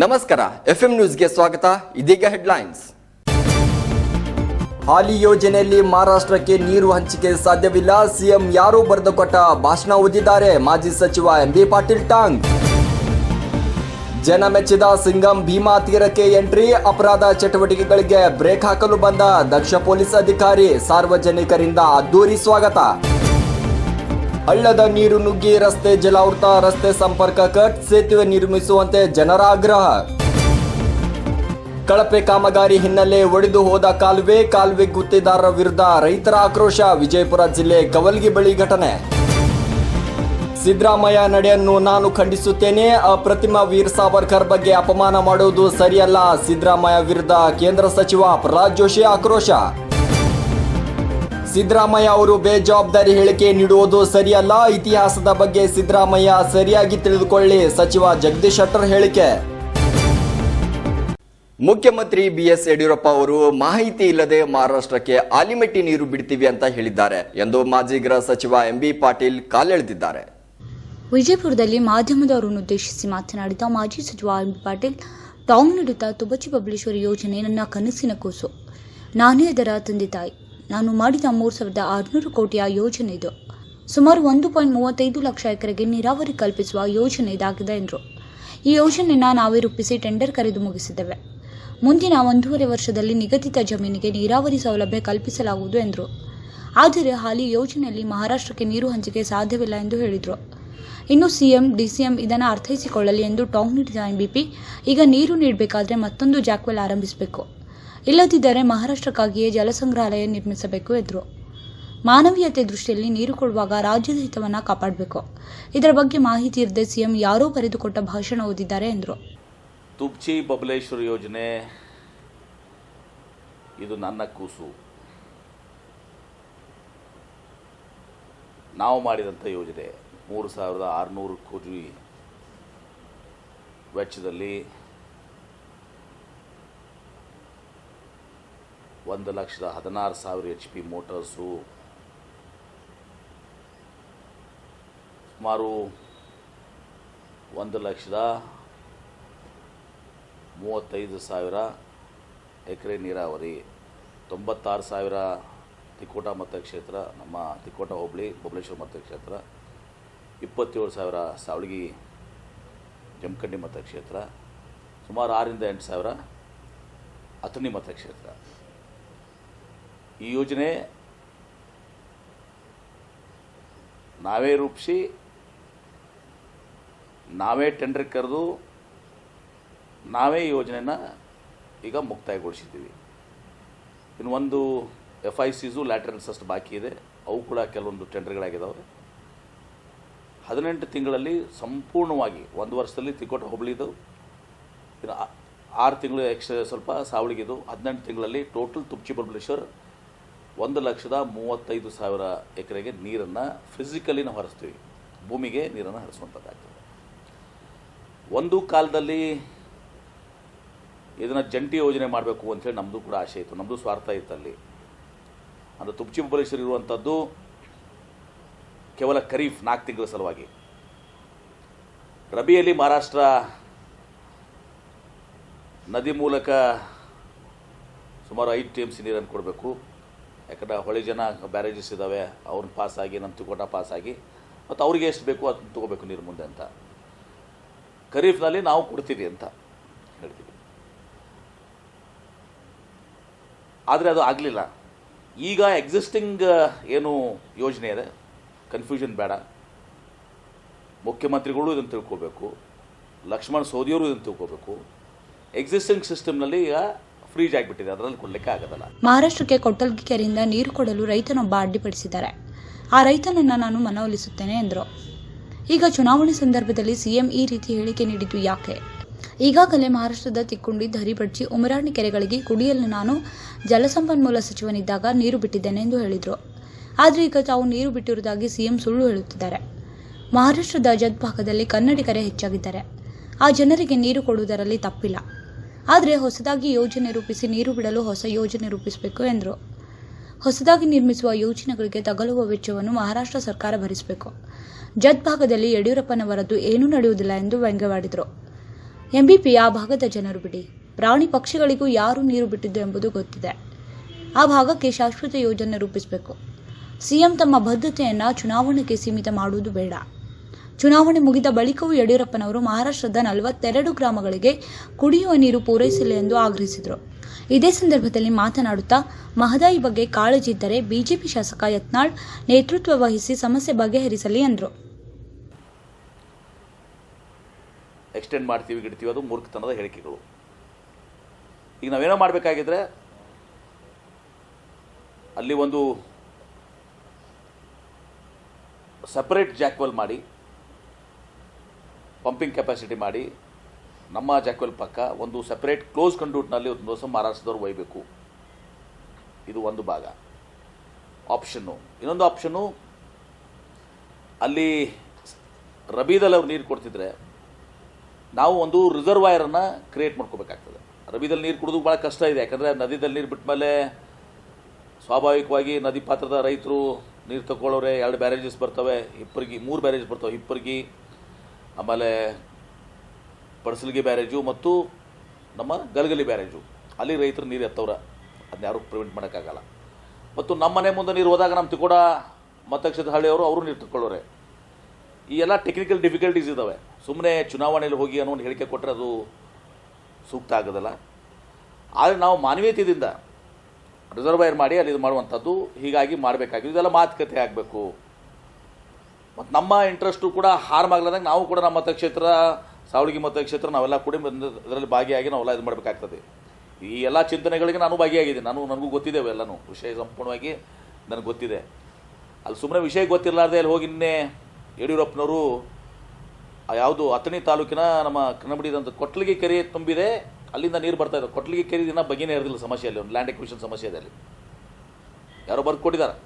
ನಮಸ್ಕಾರ, ಎಫ್ಎಂ ನ್ಯೂಸ್ಗೆ ಸ್ವಾಗತ. ಇದೀಗ ಹೆಡ್ಲೈನ್ಸ್. ಹಾಲಿ ಯೋಜನೆಯಲ್ಲಿ ಮಹಾರಾಷ್ಟ್ರಕ್ಕೆ ನೀರು ಹಂಚಿಕೆ ಸಾಧ್ಯವಿಲ್ಲ, ಸಿಎಂ ಯಾರೋ ಬರೆದುಕೊಟ್ಟ ಭಾಷಣ ಓದಿದ್ದಾರೆ. ಮಾಜಿ ಸಚಿವ ಎಂಬಿ ಪಾಟೀಲ್ ಟಾಂಗ್. ಜನ ಮೆಚ್ಚಿದ ಸಿಂಗಂ ಭೀಮಾ ತೀರಕ್ಕೆ ಎಂಟ್ರಿ, ಅಪರಾಧ ಚಟುವಟಿಕೆಗಳಿಗೆ ಬ್ರೇಕ್ ಹಾಕಲು ಬಂದ ದಕ್ಷ ಪೊಲೀಸ್ ಅಧಿಕಾರಿ, ಸಾರ್ವಜನಿಕರಿಂದ ಅದ್ದೂರಿ ಸ್ವಾಗತ. ಹಳ್ಳದ ನೀರು ನುಗ್ಗಿ ರಸ್ತೆ ಜಲಾವೃತ, ರಸ್ತೆ ಸಂಪರ್ಕ ಕಟ್, ಸೇತುವೆ ನಿರ್ಮಿಸುವಂತೆ ಜನರ ಆಗ್ರಹ. ಕಳಪೆ ಕಾಮಗಾರಿ ಹಿನ್ನೆಲೆ ಒಡೆದು ಹೋದ ಕಾಲುವೆ ಗುತ್ತಿದಾರರ ವಿರುದ್ಧ ರೈತರ ಆಕ್ರೋಶ. ವಿಜಯಪುರ ಜಿಲ್ಲೆ ಕವಲ್ಗಿ ಬಳಿ ಘಟನೆ. ಸಿದ್ದರಾಮಯ್ಯ ನಡೆಯನ್ನು ನಾನು ಖಂಡಿಸುತ್ತೇನೆ, ಅಪ್ರತಿಮ ವೀರ್ ಸಾವರ್ಕರ್ ಬಗ್ಗೆ ಅಪಮಾನ ಮಾಡುವುದು ಸರಿಯಲ್ಲ. ಸಿದ್ದರಾಮಯ್ಯ ವಿರುದ್ಧ ಕೇಂದ್ರ ಸಚಿವ ಪ್ರಹ್ಲಾದ್ ಜೋಶಿ ಆಕ್ರೋಶ. ಸಿದ್ದರಾಮಯ್ಯ ಅವರು ಬೇಜವಾಬ್ದಾರಿ ಹೇಳಿಕೆ ನೀಡುವುದು ಸರಿಯಲ್ಲ, ಇತಿಹಾಸದ ಬಗ್ಗೆ ಸಿದ್ದರಾಮಯ್ಯ ಸರಿಯಾಗಿ ತಿಳಿದುಕೊಳ್ಳಿ. ಸಚಿವ ಜಗದೀಶ್ ಶೆಟ್ಟರ್ ಹೇಳಿಕೆ. ಮುಖ್ಯಮಂತ್ರಿ ಬಿಎಸ್ ಯಡಿಯೂರಪ್ಪ ಅವರು ಮಾಹಿತಿ ಇಲ್ಲದೆ ಮಹಾರಾಷ್ಟ್ರಕ್ಕೆ ಆಲಿಮೆಟ್ಟಿ ನೀರು ಬಿಡ್ತೀವಿ ಅಂತ ಹೇಳಿದ್ದಾರೆ ಎಂದು ಮಾಜಿ ಗೃಹ ಸಚಿವ ಎಂಬಿ ಪಾಟೀಲ್ ಕಾಲೆಳೆದಿದ್ದಾರೆ. ವಿಜಯಪುರದಲ್ಲಿ ಮಾಧ್ಯಮದವರನ್ನು ಉದ್ದೇಶಿಸಿ ಮಾತನಾಡಿದ ಮಾಜಿ ಸಚಿವ ಎಂಬಿ ಪಾಟೀಲ್, ಟಾಂಗ್ ನೀಡುತ್ತಾ ತುಬಚಿ ಬಬಲೇಶ್ವರ ಯೋಜನೆ ನನ್ನ ಕನಸಿನ ಕೂಸು. ನಾನೇ ಅದರ ತಂದೆ ತಾಯಿ. ನಾನು ಮಾಡಿದ 3600 ಕೋಟಿಯ ಯೋಜನೆ ಇದು. ಸುಮಾರು 1.35 ಲಕ್ಷ ಎಕರೆಗೆ ನೀರಾವರಿ ಕಲ್ಪಿಸುವ ಯೋಜನೆ ಇದಾಗಿದೆ ಎಂದರು. ಈ ಯೋಜನೆಯನ್ನು ನಾವೇ ರೂಪಿಸಿ ಟೆಂಡರ್ ಕರೆದು ಮುಗಿಸಿದ್ದೇವೆ. ಮುಂದಿನ 1.5 ವರ್ಷದಲ್ಲಿ ನಿಗದಿತ ಜಮೀನಿಗೆ ನೀರಾವರಿ ಸೌಲಭ್ಯ ಕಲ್ಪಿಸಲಾಗುವುದು ಎಂದರು. ಆದರೆ ಹಾಲಿ ಯೋಜನೆಯಲ್ಲಿ ಮಹಾರಾಷ್ಟ್ರಕ್ಕೆ ನೀರು ಹಂಚಿಕೆ ಸಾಧ್ಯವಿಲ್ಲ ಎಂದು ಹೇಳಿದರು. ಇನ್ನು ಸಿಎಂ ಡಿಸಿಎಂ ಇದನ್ನು ಅರ್ಥೈಸಿಕೊಳ್ಳಲಿ ಎಂದು ಟಾಂಗ್ ನೀಡಿದ ಎಂಬಿಪಿ, ಈಗ ನೀರು ನೀಡಬೇಕಾದ್ರೆ ಮತ್ತೊಂದು ಜಾಕ್ವೆಲ್ ಆರಂಭಿಸಬೇಕು, ಇಲ್ಲದಿದ್ದರೆ ಮಹಾರಾಷ್ಟ್ರಕ್ಕಾಗಿಯೇ ಜಲಸಂಗ್ರಹಾಲಯ ನಿರ್ಮಿಸಬೇಕು ಎಂದರು. ಮಾನವೀಯತೆ ದೃಷ್ಟಿಯಲ್ಲಿ ನೀರು ಕೊಡುವಾಗ ರಾಜ್ಯದ ಹಿತವನ್ನು ಕಾಪಾಡಬೇಕು. ಇದರ ಬಗ್ಗೆ ಮಾಹಿತಿ ಇರದೆ ಸಿಎಂ ಯಾರೋ ಬರೆದುಕೊಟ್ಟ ಭಾಷಣ ಓದಿದ್ದಾರೆ ಎಂದರು. ತುಬಚಿ ಬಬಲೇಶ್ವರ ಯೋಜನೆ ಇದು ನನ್ನ ಕೂಸು. ನಾವು ಮಾಡಿದಂಥ ಯೋಜನೆ 3600 ಕೋಟಿ ವೆಚ್ಚದಲ್ಲಿ 1,16,000 HP ಮೋಟರ್ಸು, ಸುಮಾರು 1,35,000 ಎಕರೆ ನೀರಾವರಿ, 96,000 ತಿಕೋಟ ಮತಕ್ಷೇತ್ರ, ನಮ್ಮ ತಿಕೋಟ ಹೋಬಳಿ ಬಬಲೇಶ್ವರ ಮತಕ್ಷೇತ್ರ, 27,000 ಸಾವಳಗಿ ಜಮಖಂಡಿ ಮತಕ್ಷೇತ್ರ, ಸುಮಾರು 6,000 to 8,000 ಅಥಣಿ ಮತಕ್ಷೇತ್ರ. ಈ ಯೋಜನೆ ನಾವೇ ರೂಪಿಸಿ, ನಾವೇ ಟೆಂಡರ್ ಕರೆದು, ನಾವೇ ಈ ಯೋಜನೆನ ಈಗ ಮುಕ್ತಾಯಗೊಳಿಸಿದ್ದೀವಿ. ಇನ್ನು ಒಂದು FICs ಲ್ಯಾಟ್ರಲ್ಸ್ ಅಷ್ಟು ಬಾಕಿ ಇದೆ, ಅವು ಕೂಡ ಕೆಲವೊಂದು ಟೆಂಡರ್ಗಳಾಗಿದ್ದಾವೆ. 18 ತಿಂಗಳಲ್ಲಿ ಸಂಪೂರ್ಣವಾಗಿ, 1 ವರ್ಷದಲ್ಲಿ ತಿಕೋಟ ಹೋಬಳಿದು, ಇನ್ನು 6 ತಿಂಗಳು ಎಕ್ಸ್ಟ್ರಾ ಸ್ವಲ್ಪ ಸಾವಳಿಗಿದು, 18 ತಿಂಗಳಲ್ಲಿ ಟೋಟಲ್ ತುಬಚಿ ಬಬಲೇಶ್ವರ್ 1,35,000 ಎಕರೆಗೆ ನೀರನ್ನು ಫಿಸಿಕಲಿ ನಾವು ಹರಿಸ್ತೀವಿ, ಭೂಮಿಗೆ ನೀರನ್ನು ಹರಿಸುವಂಥದ್ದಾಗ್ತದೆ. ಒಂದು ಕಾಲದಲ್ಲಿ ಇದನ್ನು ಜಂಟಿ ಯೋಜನೆ ಮಾಡಬೇಕು ಅಂಥೇಳಿ ನಮ್ಮದು ಕೂಡ ಆಸೆ ಇತ್ತು, ನಮ್ಮದು ಸ್ವಾರ್ಥ ಇತ್ತು ಅಲ್ಲಿ. ಅಂದರೆ ತುಬಚಿ ಬಬಲೇಶ್ವರ್ ಇರುವಂಥದ್ದು ಕೇವಲ ಖರೀಫ್ 4 ತಿಂಗಳ ಸಲುವಾಗಿ. ರಬಿಯಲ್ಲಿ ಮಹಾರಾಷ್ಟ್ರ ನದಿ ಮೂಲಕ ಸುಮಾರು 5 TMC ನೀರನ್ನು ಕೊಡಬೇಕು. ಯಾಕಂದರೆ ಹೊಳೆ ಜನ ಬ್ಯಾರೇಜಸ್ ಇದ್ದಾವೆ, ಅವ್ರನ್ನ ಪಾಸಾಗಿ ನಮ್ಮ ತಿಕೋಟ ಪಾಸಾಗಿ, ಮತ್ತು ಅವ್ರಿಗೆ ಎಷ್ಟು ಬೇಕು ಅದನ್ನು ತೊಗೋಬೇಕು ನೀರು ಮುಂದೆ ಅಂತ. ಖರೀಫ್ನಲ್ಲಿ ನಾವು ಕೊಡ್ತೀವಿ ಅಂತ ಹೇಳ್ತೀವಿ. ಆದರೆ ಅದು ಆಗಲಿಲ್ಲ. ಈಗ ಎಕ್ಸಿಸ್ಟಿಂಗ್ ಏನು ಯೋಜನೆ ಇದೆ, ಕನ್ಫ್ಯೂಷನ್ ಬೇಡ. ಮುಖ್ಯಮಂತ್ರಿಗಳು ಇದನ್ನು ತಿಳ್ಕೋಬೇಕು, ಲಕ್ಷ್ಮಣ್ ಸವದಿಯವರು ಇದನ್ನು ತಿಳ್ಕೋಬೇಕು. ಎಕ್ಸಿಸ್ಟಿಂಗ್ ಸಿಸ್ಟಮ್ನಲ್ಲಿ ಈಗ ಫ್ರೀಜ್ ಆಗಿಬಿಟ್ಟಿದೆ, ಅದರಲ್ಲಿ ಕೊಡಲಿಕ್ಕೆ ಆಗೋದಲ್ಲ. ಮಹಾರಾಷ್ಟ್ರಕ್ಕೆ ಕೊಟ್ಟಲ್ಗಿ ಕೆರೆಯಿಂದ ನೀರು ಕೊಡಲು ರೈತನೊಬ್ಬ ಅಡ್ಡಿಪಡಿಸಿದ್ದಾರೆ. ಆ ರೈತನನ್ನು ನಾನು ಮನವೊಲಿಸುತ್ತೇನೆ ಎಂದರು. ಈಗ ಚುನಾವಣೆ ಸಂದರ್ಭದಲ್ಲಿ ಸಿಎಂ ಈ ರೀತಿ ಹೇಳಿಕೆ ನೀಡಿದ್ದು ಯಾಕೆ? ಈಗಾಗಲೇ ಮಹಾರಾಷ್ಟ್ರದ ತಿಕ್ಕುಂಡಿ, ಧರಿಬಡ್ಚಿ, ಉಮರಾಣಿ ಕೆರೆಗಳಿಗೆ ಕುಡಿಯಲು ನಾನು ಜಲಸಂಪನ್ಮೂಲ ಸಚಿವನಿದ್ದಾಗ ನೀರು ಬಿಟ್ಟಿದ್ದೇನೆ ಎಂದು ಹೇಳಿದರು. ಆದರೆ ಈಗ ತಾವು ನೀರು ಬಿಟ್ಟಿರುವುದಾಗಿ ಸಿಎಂ ಸುಳ್ಳು ಹೇಳುತ್ತಿದ್ದಾರೆ. ಮಹಾರಾಷ್ಟ್ರದ ಜತ್ ಭಾಗದಲ್ಲಿ ಕನ್ನಡಿಗರೇ ಹೆಚ್ಚಾಗಿದ್ದಾರೆ. ಆ ಜನರಿಗೆ ನೀರು ಕೊಡುವುದರಲ್ಲಿ ತಪ್ಪಿಲ್ಲ. ಆದರೆ ಹೊಸದಾಗಿ ಯೋಜನೆ ರೂಪಿಸಿ ನೀರು ಬಿಡಲು ಹೊಸ ಯೋಜನೆ ರೂಪಿಸಬೇಕು ಎಂದರು. ಹೊಸದಾಗಿ ನಿರ್ಮಿಸುವ ಯೋಜನೆಗಳಿಗೆ ತಗಲುವ ವೆಚ್ಚವನ್ನು ಮಹಾರಾಷ್ಟ್ರ ಸರ್ಕಾರ ಭರಿಸಬೇಕು. ಜತ್ ಭಾಗದಲ್ಲಿ ಯಡಿಯೂರಪ್ಪನವರದ್ದು ಏನೂ ನಡೆಯುವುದಿಲ್ಲ ಎಂದು ವ್ಯಂಗ್ಯವಾಡಿದರು. ಎಂಬಿಪಿ ಆ ಭಾಗದ ಜನರು ಬಿಡಿ, ಪ್ರಾಣಿ ಪಕ್ಷಿಗಳಿಗೂ ಯಾರು ನೀರು ಬಿಟ್ಟಿದ್ದು ಎಂಬುದು ಗೊತ್ತಿದೆ. ಆ ಭಾಗಕ್ಕೆ ಶಾಶ್ವತ ಯೋಜನೆ ರೂಪಿಸಬೇಕು. ಸಿಎಂ ತಮ್ಮ ಬದ್ಧತೆಯನ್ನು ಚುನಾವಣೆಗೆ ಸೀಮಿತ ಮಾಡುವುದು ಬೇಡ. ಚುನಾವಣೆ ಮುಗಿದ ಬಳಿಕವೂ ಯಡಿಯೂರಪ್ಪನವರು ಮಹಾರಾಷ್ಟ್ರದ 42 ಗ್ರಾಮಗಳಿಗೆ ಕುಡಿಯುವ ನೀರು ಪೂರೈಸಿಲ್ಲ ಎಂದು ಆಗ್ರಹಿಸಿದರು. ಇದೇ ಸಂದರ್ಭದಲ್ಲಿ ಮಾತನಾಡುತ್ತಾ ಮಹದಾಯಿ ಬಗ್ಗೆ ಕಾಳಜಿ ಇದ್ದರೆ ಬಿಜೆಪಿ ಶಾಸಕ ಯತ್ನಾಳ್ ನೇತೃತ್ವ ವಹಿಸಿ ಸಮಸ್ಯೆ ಬಗೆಹರಿಸಲಿ ಎಂದರು. ಎಕ್ಸ್ಟೆಂಡ್ ಮಾಡ್ತೀವಿ ಗಿಡ್ತೀವಿ ಅದು ಮೂರ್ಖತನದ ಹೇಳಿಕೆಗಳು. ಈಗ ನಾವೇನೋ ಮಾಡಬೇಕಾಗಿದ್ರೆ ಅಲ್ಲಿ ಒಂದು ಸಪರೇಟ್ ಜಾಕ್ವೆಲ್ ಮಾಡಿ, ಪಂಪಿಂಗ್ ಕೆಪಾಸಿಟಿ ಮಾಡಿ, ನಮ್ಮ ಜಾಕ್ವೆಲ್ ಪಕ್ಕ ಒಂದು ಸಪರೇಟ್ ಕ್ಲೋಸ್ ಕಂಡೂಟ್ನಲ್ಲಿ ಒಂದು ದಿವಸ ಮಹಾರಾಷ್ಟ್ರದವ್ರು ಒಯ್ಯಬೇಕು. ಇದು ಒಂದು ಭಾಗ ಆಪ್ಷನ್ನು. ಇನ್ನೊಂದು ಆಪ್ಷನ್ನು, ಅಲ್ಲಿ ರಬೀದಲ್ಲಿ ಅವ್ರು ನೀರು ಕೊಡ್ತಿದ್ರೆ ನಾವು ಒಂದು ರಿಸರ್ವಾಯರನ್ನು ಕ್ರಿಯೇಟ್ ಮಾಡ್ಕೋಬೇಕಾಗ್ತದೆ. ರಬೀದಲ್ಲಿ ನೀರು ಕುಡಿದು ಭಾಳ ಕಷ್ಟ ಇದೆ. ಯಾಕಂದರೆ ನದಿದಲ್ಲಿ ನೀರು ಬಿಟ್ಟ ಮೇಲೆ ಸ್ವಾಭಾವಿಕವಾಗಿ ನದಿ ಪಾತ್ರದ ರೈತರು ನೀರು ತಗೊಳ್ಳೋರೆ. 2 ಬ್ಯಾರೇಜಸ್ ಬರ್ತವೆ, ಹಿಪ್ಪರ್ಗಿ 3 ಬ್ಯಾರೇಜ್ ಬರ್ತವೆ. ಹಿಪ್ಪರ್ಗಿ, ಆಮೇಲೆ ಪಡಸಲ್ಗಿ ಬ್ಯಾರೇಜು ಮತ್ತು ನಮ್ಮ ಗಲಗಲಿ ಬ್ಯಾರೇಜು. ಅಲ್ಲಿ ರೈತರು ನೀರು ಎತ್ತವ್ರೆ, ಅದನ್ನ ಯಾರು ಪ್ರಿವೆಂಟ್ ಮಾಡೋಕ್ಕಾಗಲ್ಲ. ಮತ್ತು ನಮ್ಮ ಮನೆ ಮುಂದೆ ನೀರು ಹೋದಾಗ ನಮ್ಮ ತಿಕೋಡ ಮತಕ್ಷೇತ್ರ ಹಳ್ಳಿಯವರು ಅವರು ನೀರು ತಗೊಳ್ಳೋರೆ. ಈ ಎಲ್ಲ ಟೆಕ್ನಿಕಲ್ ಡಿಫಿಕಲ್ಟೀಸ್ ಇದ್ದಾವೆ. ಸುಮ್ಮನೆ ಚುನಾವಣೆಯಲ್ಲಿ ಹೋಗಿ ಅನ್ನೋ ಒಂದು ಹೇಳಿಕೆ ಕೊಟ್ಟರೆ ಅದು ಸೂಕ್ತ ಆಗೋದಲ್ಲ. ಆದರೆ ನಾವು ಮಾನವೀಯತೆಯಿಂದ ರಿಸರ್ವಾಯರ್ ಮಾಡಿ ಅಲ್ಲಿ ಇದು ಮಾಡುವಂಥದ್ದು ಹೀಗಾಗಿ ಮಾಡಬೇಕಾಗಿದೆ. ಇದೆಲ್ಲ ಮಾತುಕತೆ ಆಗಬೇಕು. ಮತ್ತು ನಮ್ಮ ಇಂಟ್ರೆಸ್ಟು ಕೂಡ ಹಾರ್ಮ್ ಆಗಲಾರ್ದಂಗೆ ನಾವು ಕೂಡ ನಮ್ಮ ಮತಕ್ಷೇತ್ರ, ಸಾವಳಗಿ ಮತಕ್ಷೇತ್ರ ನಾವೆಲ್ಲ ಕೂಡ ಇದರಲ್ಲಿ ಭಾಗಿಯಾಗಿ ನಾವೆಲ್ಲ ಇದು ಮಾಡಬೇಕಾಗ್ತದೆ. ಈ ಎಲ್ಲ ಚಿಂತನೆಗಳಿಗೆ ನಾನು ಭಾಗಿಯಾಗಿದ್ದೀನಿ. ನನಗೂ ಗೊತ್ತಿದೆ ಎಲ್ಲನೂ ವಿಷಯ ಸಂಪೂರ್ಣವಾಗಿ ನನಗೆ ಗೊತ್ತಿದೆ. ಅಲ್ಲಿ ಸುಮ್ಮನೆ ವಿಷಯ ಗೊತ್ತಿರಲಾರ್ದೆ ಅಲ್ಲಿ ಹೋಗಿ ನಿನ್ನೆ ಯಡಿಯೂರಪ್ಪನವರು ಯಾವುದು ಅಥಣಿ ತಾಲೂಕಿನ ನಮ್ಮ ಕನ್ನಂಬಡಿದಂಥ ಕೊಟ್ಲಿಗೆ ಕೆರೆ ತುಂಬಿದೆ, ಅಲ್ಲಿಂದ ನೀರು ಬರ್ತಾ ಇದೆ. ಕೊಟ್ಲಿಗೆ ಕೆರೆ ದಿನ ಬಗ್ಗೆನೇ ಇರೋದಿಲ್ಲ ಸಮಸ್ಯೆಯಲ್ಲಿ, ಒಂದು ಲ್ಯಾಂಡ್ ಎಕ್ವಿಷನ್ ಸಮಸ್ಯೆ ಇದೆ. ಅಲ್ಲಿ ಯಾರೋ ಬರ್ದು ಕೊಟ್ಟಿದ್ದಾರೆ.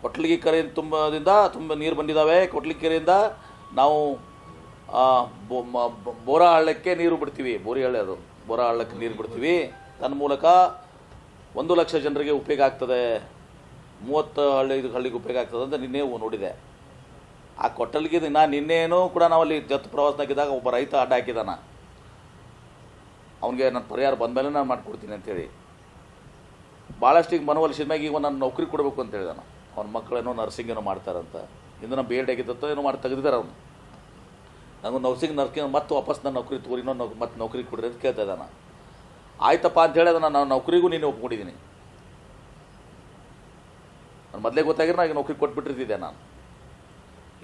ಕೊಟ್ಲಿಗೆ ಕೆರೆ ತುಂಬ ನೀರು ಬಂದಿದ್ದಾವೆ. ಕೊಟ್ಲಿಗೆ ಕೆರೆಯಿಂದ ನಾವು ಬೋರಾ ಹಳ್ಳಕ್ಕೆ ನೀರು ಬಿಡ್ತೀವಿ. ಬೋರಿ ಹಳ್ಳಿ ಅದು, ಬೋರಾ ಹಳ್ಳಕ್ಕೆ ನೀರು ಬಿಡ್ತೀವಿ. ತನ್ನ ಮೂಲಕ 1 ಲಕ್ಷ ಜನರಿಗೆ ಉಪಯೋಗ ಆಗ್ತದೆ, 30 ಹಳ್ಳಿಗೆ ಉಪಯೋಗ ಆಗ್ತದೆ ಅಂತ ನಿನ್ನೆ ನೋಡಿದೆ. ಆ ಕೊಟ್ಟಲಿಗೆ ನಿನ್ನೇನೂ ಕೂಡ ನಾವಲ್ಲಿ ಜತ್ ಪ್ರವಾಸನಾಗಿದ್ದಾಗ ಒಬ್ಬ ರೈತ ಅಡ್ಡ ಹಾಕಿದಾನ. ಅವನಿಗೆ ನನ್ನ ಪರಿಹಾರ ಬಂದಮೇಲೆ ನಾನು ಮಾಡಿಕೊಡ್ತೀನಿ ಅಂತೇಳಿ ಭಾಳಷ್ಟು ಈಗ ಮನವೊಲಿಸಿದ ಮ್ಯಾಗ ಈಗ ನಾನು ನೌಕರಿ ಕೊಡಬೇಕು ಅಂತ ಹೇಳಿದಾನ. ಅವ್ನ ಮಕ್ಕಳೇನೋ ನರ್ಸಿಂಗ್ ಏನೋ ಮಾಡ್ತಾರಂತ. ಇಂದು ನಮ್ಮ BEd ಆಗಿದ್ದತ್ತೋ ಏನೋ ಮಾಡಿ ತೆಗೆದಿದ್ದಾರೆ ಅವನು. ನನಗೂ ನರ್ಸಿಂಗ್ ಮತ್ತೆ ವಾಪಸ್ ನನ್ನ ನೌಕರಿ ತೋರಿನೋ ಮತ್ತೆ ನೌಕರಿ ಕೊಡ್ರಿ ಅಂತ ಕೇಳ್ತಾ ಇದ್ದಾನ. ಆಯ್ತಪ್ಪ ಅಂತ ಹೇಳಿ ಅದನ್ನು ನಾನು ನೌಕರಿಗೂ ನೀನು ಒಪ್ಕೊಂಡಿದ್ದೀನಿ. ನಾನು ಮೊದಲೇ ಗೊತ್ತಾಗಿರೋ ನಾನು ಈಗ ನೌಕರಿ ಕೊಟ್ಬಿಟ್ಟಿರ್ತಿದ್ದೆ. ನಾನು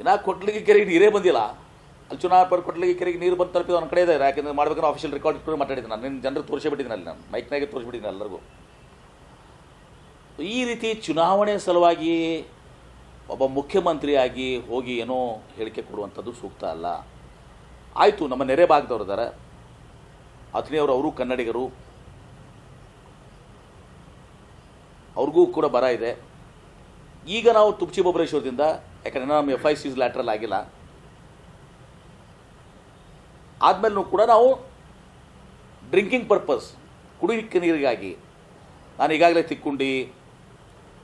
ಇನ್ನು ಕೊಟ್ಲಿಗೆ ಕೆರೆಗೆ ನೀರೇ ಬಂದಿಲ್ಲ. ಅಲ್ಲಿ ಚುನಾವಣೆ ಕೊಟ್ಲಿಗೆ ಕೆರೆಗೆ ನೀರು ಬಂದು ತಲುಪಿದ ಒಂದು ಕಡೆ ಇದೆ. ಯಾಕೆಂದರೆ ಮಾಡ್ಬೇಕಂದ್ರೆ ಆಫೀಷಿಯಲ್ ರೆಕಾರ್ಡ್ ಇಟ್ಕೊಂಡು ಮಾತಾಡಿದ್ದೀನಿ. ನಾನು ನಿನ್ನ ಜನರಿಗೆ ತೋರಿಸಿಬಿಟ್ಟಿದ್ದೀನಿ. ಅಲ್ಲಿ ನಾನು ಮೈಕ್ನಾಗೆ ತೋರಿಸ್ಬಿಟ್ಟಿದ್ದೀನಿ ಎಲ್ಲರಿಗೂ. ಈ ರೀತಿ ಚುನಾವಣೆ ಸಲುವಾಗಿ ಒಬ್ಬ ಮುಖ್ಯಮಂತ್ರಿಯಾಗಿ ಹೋಗಿ ಏನೋ ಹೇಳಿಕೆ ಕೊಡುವಂಥದ್ದು ಸೂಕ್ತ ಅಲ್ಲ. ಆಯಿತು, ನಮ್ಮ ನೆರೆ ಭಾಗದವ್ರು ಇದ್ದಾರೆ, ಅಥಣಿಯವರು, ಅವರು ಕನ್ನಡಿಗರು, ಅವ್ರಿಗೂ ಕೂಡ ಬರ ಇದೆ. ಈಗ ನಾವು ತುಪ್ಚಿ ಬೊಬ್ಬರೇಶ್ವರದಿಂದ, ಯಾಕಂದರೆ ನಮ್ಮ FICs ಲ್ಯಾಟ್ರಲ್ ಆಗಿಲ್ಲ, ಆದಮೇಲೂ ಕೂಡ ನಾವು ಡ್ರಿಂಕಿಂಗ್ ಪರ್ಪಸ್ ಕುಡಿಯೋಕ್ಕೆ ನೀರಿಗಾಗಿ ನಾನು ಈಗಾಗಲೇ ತಿಕ್ಕೊಂಡಿ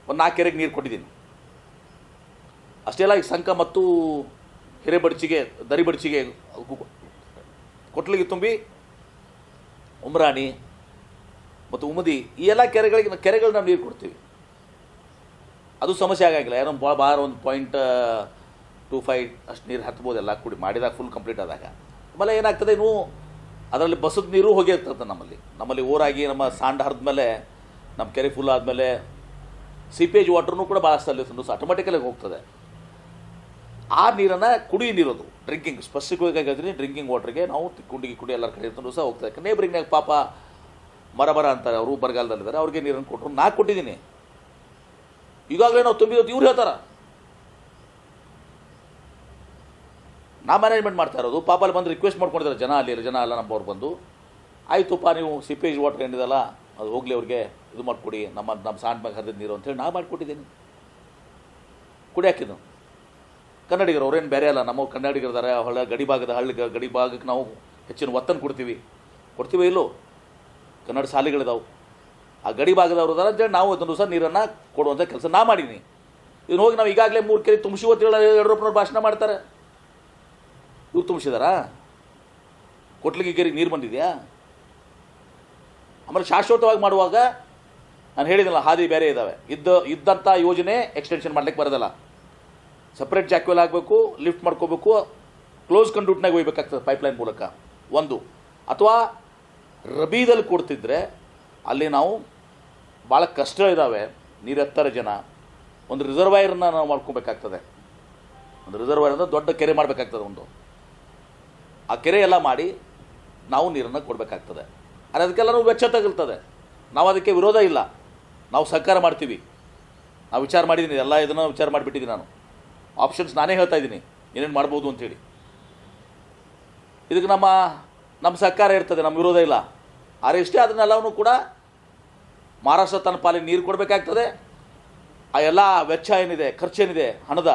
ಒಂದು 4 ಕೆರೆಗೆ ನೀರು ಕೊಟ್ಟಿದ್ದೀನಿ. ಅಷ್ಟೆಲ್ಲ ಈಗ ಸಂಕ ಮತ್ತು ಹಿರೇಬಡ್ಚಿಗೆ, ದರಿಬಡ್ಚಿಗೆ, ಕೊಟ್ಲಿಗೆ ತುಂಬಿ, ಉಮ್ರಾಣಿ ಮತ್ತು ಉಮದಿ ಈ ಎಲ್ಲ ಕೆರೆಗಳು ನಾವು ನೀರು ಕೊಡ್ತೀವಿ. ಅದು ಸಮಸ್ಯೆ ಆಗಂಗಿಲ್ಲ. ಏನೋ ಭಾಳ ಒಂದು 0.25 ಅಷ್ಟು ನೀರು ಹತ್ಬೋದು ಎಲ್ಲ ಕೂಡಿ ಮಾಡಿದಾಗ, ಫುಲ್ ಕಂಪ್ಲೀಟ್ ಆದಾಗ. ಆಮೇಲೆ ಏನಾಗ್ತದೆ, ಇನ್ನು ಅದರಲ್ಲಿ ಬಸದ ನೀರು ಹೋಗಿರ್ತದೆ. ನಮ್ಮಲ್ಲಿ ಊರಾಗಿ ನಮ್ಮ ಸಾಂಡ್ ಹರಿದ್ಮೇಲೆ, ನಮ್ಮ ಕೆರೆ ಫುಲ್ ಆದಮೇಲೆ ಸೀಪೇಜ್ ವಾಟ್ರೂ ಕೂಡ ಭಾಳಷ್ಟು ಅಲ್ಲಿ ಆಟೋಮೆಟಿಕಲಾಗಿ ಹೋಗ್ತದೆ. ಆ ನೀರನ್ನು ಕುಡಿಯೋ ನೀರದು ಡ್ರಿಂಕಿಂಗ್ ಸ್ಪೆಸಿಫಿಕ್ ಆಗಿದ್ರೆ ಡ್ರಿಂಕಿಂಗ್ ವಾಟ್ರಿಗೆ ನಾವು ಕುಡಿ ಎಲ್ಲರ ಕಡೆ ಇರ್ತಂದ್ರೂ ಸಹ ಹೋಗ್ತದೆ. ನೇಬ್ರಿಂಗ್ನಾಗ ಪಾಪ ಮರ ಅಂತಾರೆ, ಅವರು ಬರಗಾಲದಲ್ಲಿದ್ದಾರೆ, ಅವ್ರಿಗೆ ನೀರನ್ನು ಕೊಟ್ಟರು. ನಾನು ಕೊಟ್ಟಿದ್ದೀನಿ. ಈಗಾಗಲೇ ನಾವು ತುಂಬಿರೋದು ಇವ್ರು ಹೇಳ್ತಾರೆ. ನಾ ಮ್ಯಾನೇಜ್ಮೆಂಟ್ ಮಾಡ್ತಾ ಇರೋದು. ಪಾಪ ಅಲ್ಲಿ ಬಂದು ರಿಕ್ವೆಸ್ಟ್ ಮಾಡ್ಕೊಂಡಿದ್ದಾರೆ ಜನ, ಅಲ್ಲಿ ಜನ ಎಲ್ಲ ನಮ್ಮವ್ರು ಬಂದು, ಆಯಿತುಪ್ಪ ನೀವು ಸಿಪೇಜ್ ವಾಟರ್ ಏನಿದೆಲ್ಲ ಅದು ಹೋಗಲಿ, ಅವ್ರಿಗೆ ಇದು ಮಾಡಿಕೊಡಿ, ನಮ್ಮ ಸಾಂಡ್ ಮ್ಯಾಗ ಹರಿದ ನೀರು ಅಂತೇಳಿ ನಾ ಮಾಡಿಕೊಟ್ಟಿದ್ದೀನಿ. ಕುಡಿಯಾಕಿದ್ದು ಕನ್ನಡಿಗರು, ಅವ್ರೇನು ಬೇರೆ ಅಲ್ಲ, ನಮ್ಮ ಕನ್ನಡಿಗರಿದ್ದಾರೆ. ಗಡಿ ಭಾಗಕ್ಕೆ ನಾವು ಹೆಚ್ಚಿನ ಒತ್ತನ್ನು ಕೊಡ್ತೀವಿ ಇಲ್ಲೋ, ಕನ್ನಡ ಶಾಲೆಗಳಿದಾವೆ. ಆ ಗಡಿ ಭಾಗದವ್ರು ಇದ್ದಾರೆ ಅಂತೇಳಿ ನಾವು ಅದೊಂದು ದಿವಸ ನೀರನ್ನು ಕೊಡುವಂಥ ಕೆಲಸ ನಾ ಮಾಡೀನಿ. ಇದನ್ನು ಹೋಗಿ ನಾವು ಈಗಾಗಲೇ 3 ಕೆರೆ ತುಂಬಿಸಿ ಯಡಿಯೂರಪ್ಪನವ್ರು ಭಾಷಣ ಮಾಡ್ತಾರೆ. ಇವ್ರು ತುಂಬಿಸಿದಾರಾ? ಕೊಟ್ಲಿಗೆ ಕೆರೆಗೆ ನೀರು ಬಂದಿದೆಯಾ? ಆಮೇಲೆ ಶಾಶ್ವತವಾಗಿ ಮಾಡುವಾಗ ನಾನು ಹೇಳಿದಲ್ಲ, ಹಾದಿ ಬೇರೆ ಇದ್ದಾವೆ. ಇದ್ದಂಥ ಯೋಜನೆ ಎಕ್ಸ್ಟೆನ್ಷನ್ ಮಾಡ್ಲಿಕ್ಕೆ ಬರೋದಲ್ಲ. ಸಪ್ರೇಟ್ ಜಾಕ್ವೆಲ್ ಆಗಬೇಕು, ಲಿಫ್ಟ್ ಮಾಡ್ಕೋಬೇಕು, ಕ್ಲೋಸ್ ಕಂಡೂಟ್ನಾಗ ಹೋಗ್ಬೇಕಾಗ್ತದೆ ಪೈಪ್ಲೈನ್ ಮೂಲಕ ಒಂದು. ಅಥವಾ ರಬೀದಲ್ಲಿ ಕೊಡ್ತಿದ್ರೆ ಅಲ್ಲಿ ನಾವು ಭಾಳ ಕಷ್ಟ ಇದ್ದಾವೆ, ನೀರು ಎತ್ತರ ಜನ, ಒಂದು ರಿಸರ್ವಾಯರನ್ನು ನಾವು ಮಾಡ್ಕೋಬೇಕಾಗ್ತದೆ. ಒಂದು ರಿಸರ್ವಾಯರ್ ಅಂದರೆ ದೊಡ್ಡ ಕೆರೆ ಮಾಡಬೇಕಾಗ್ತದೆ ಒಂದು. ಆ ಕೆರೆ ಎಲ್ಲ ಮಾಡಿ ನಾವು ನೀರನ್ನು ಕೊಡಬೇಕಾಗ್ತದೆ. ಆದರೆ ಅದಕ್ಕೆಲ್ಲ ವೆಚ್ಚ ತಗಲ್ತದೆ. ನಾವು ಅದಕ್ಕೆ ವಿರೋಧ ಇಲ್ಲ, ನಾವು ಸಹಕಾರ ಮಾಡ್ತೀವಿ. ನಾವು ವಿಚಾರ ಮಾಡಿದ್ದೀನಿ, ಎಲ್ಲ ಇದನ್ನು ವಿಚಾರ ಮಾಡಿಬಿಟ್ಟಿದ್ದೀನಿ. ನಾನು ಆಪ್ಷನ್ಸ್ ನಾನೇ ಹೇಳ್ತಾ ಇದ್ದೀನಿ ಏನೇನು ಮಾಡ್ಬೋದು ಅಂಥೇಳಿ. ಇದಕ್ಕೆ ನಮ್ಮ ಸಹಕಾರ ಇರ್ತದೆ, ನಮ್ಮ ವಿರೋಧ ಇಲ್ಲ. ಆದರೆ ಇಷ್ಟೇ ಅದನ್ನೆಲ್ಲವೂ ಕೂಡ ಮಹಾರಾಷ್ಟ್ರ ತನ್ನ ಪಾಲಿಗೆ ನೀರು ಕೊಡಬೇಕಾಗ್ತದೆ. ಆ ಎಲ್ಲ ವೆಚ್ಚ ಏನಿದೆ, ಖರ್ಚೇನಿದೆ ಹಣದ,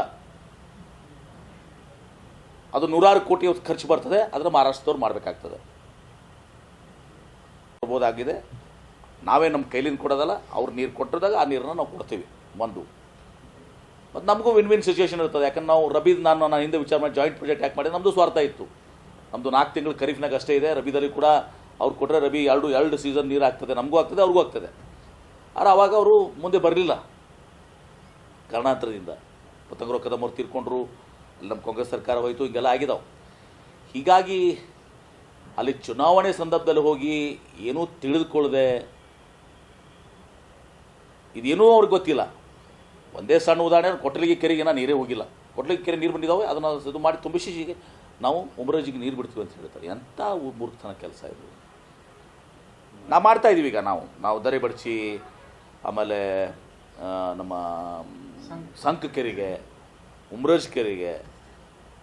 ಅದು 100 ಕೋಟಿ ಖರ್ಚು ಬರ್ತದೆ. ಅದನ್ನು ಮಹಾರಾಷ್ಟ್ರದವ್ರು ಮಾಡಬೇಕಾಗ್ತದೆ. ಕೊಡ್ಬೋದಾಗಿದೆ. ನಾವೇ ನಮ್ಮ ಕೈಲಿಂದ ಕೊಡೋದಲ್ಲ, ಅವ್ರು ನೀರು ಕೊಟ್ಟಿದಾಗ ಆ ನೀರನ್ನು ನಾವು ಕೊಡ್ತೀವಿ ಒಂದು. ಮತ್ತು ನಮಗೂ ವಿನ್ ವಿನ್ ಸಿಚುವೇಷನ್ ಇರ್ತದೆ. ಯಾಕಂದ್ರೆ ನಾವು ರಬೀದ್ ನಾನು ಹಿಂದೆ ವಿಚಾರ ಮಾಡಿ ಜಾಯಿಂಟ್ ಪ್ರಾಜೆಕ್ಟ್ ಯಾಕೆ ಮಾಡಿ, ನಮ್ಮದು ಸ್ವಾರ್ಥ ಇತ್ತು. ನಮ್ಮದು 4 ತಿಂಗಳು ಖರೀಫ್ನಾಗ ಅಷ್ಟೇ ಇದೆ. ರಬೀದಲ್ಲಿ ಕೂಡ ಅವ್ರು ಕೊಟ್ಟರೆ ರಬಿ ಎರಡು ಸೀಸನ್ ನೀರು ಆಗ್ತದೆ, ನಮಗೂ ಆಗ್ತದೆ, ಅವ್ರಿಗೂ ಆಗ್ತದೆ. ಆದರೆ ಆವಾಗ ಅವರು ಮುಂದೆ ಬರಲಿಲ್ಲ ಕಾರಣಾಂತರದಿಂದ. ಪತಂಗರಾವ್ ಕದಮ್ ಅವ್ರು ತೀರ್ಕೊಂಡ್ರು, ಅಲ್ಲಿ ನಮ್ಮ ಕಾಂಗ್ರೆಸ್ ಸರ್ಕಾರ ಹೋಯಿತು, ಹಿಂಗೆಲ್ಲ ಆಗಿದಾವೆ. ಹೀಗಾಗಿ ಅಲ್ಲಿ ಚುನಾವಣೆ ಸಂದರ್ಭದಲ್ಲಿ ಹೋಗಿ ಏನೂ ತಿಳಿದುಕೊಳ್ಳದೆ, ಇದೇನೂ ಅವ್ರಿಗೆ ಗೊತ್ತಿಲ್ಲ. ಒಂದೇ ಸಣ್ಣ ಉದಾಹರಣೆ, ಕೊಟ್ಲಿಗೆ ಕೆರೆಗೆ ಏನೋ ನೀರೇ ಹೋಗಿಲ್ಲ. ಕೊಟ್ಲಿಗೆ ಕೆರೆ ನೀರು ಬಂದಿದ್ದಾವೆ, ಅದನ್ನು ಇದು ಮಾಡಿ ತುಂಬಿಸಿ ನಾವು ಉಮ್ರಜಿಗೆ ನೀರು ಬಿಡ್ತೀವಿ ಅಂತ ಹೇಳ್ತಾರೆ. ಎಂಥ ಮೂರ್ಖತನ ಕೆಲಸ ಇದು. ನಾವು ಮಾಡ್ತಾಯಿದ್ದೀವಿ. ಈಗ ನಾವು ದರಿ ಬಡ್ಚಿ, ಆಮೇಲೆ ನಮ್ಮ ಸಂಕ ಕೆರೆಗೆ, ಉಮ್ರಜ್ ಕೆರೆಗೆ,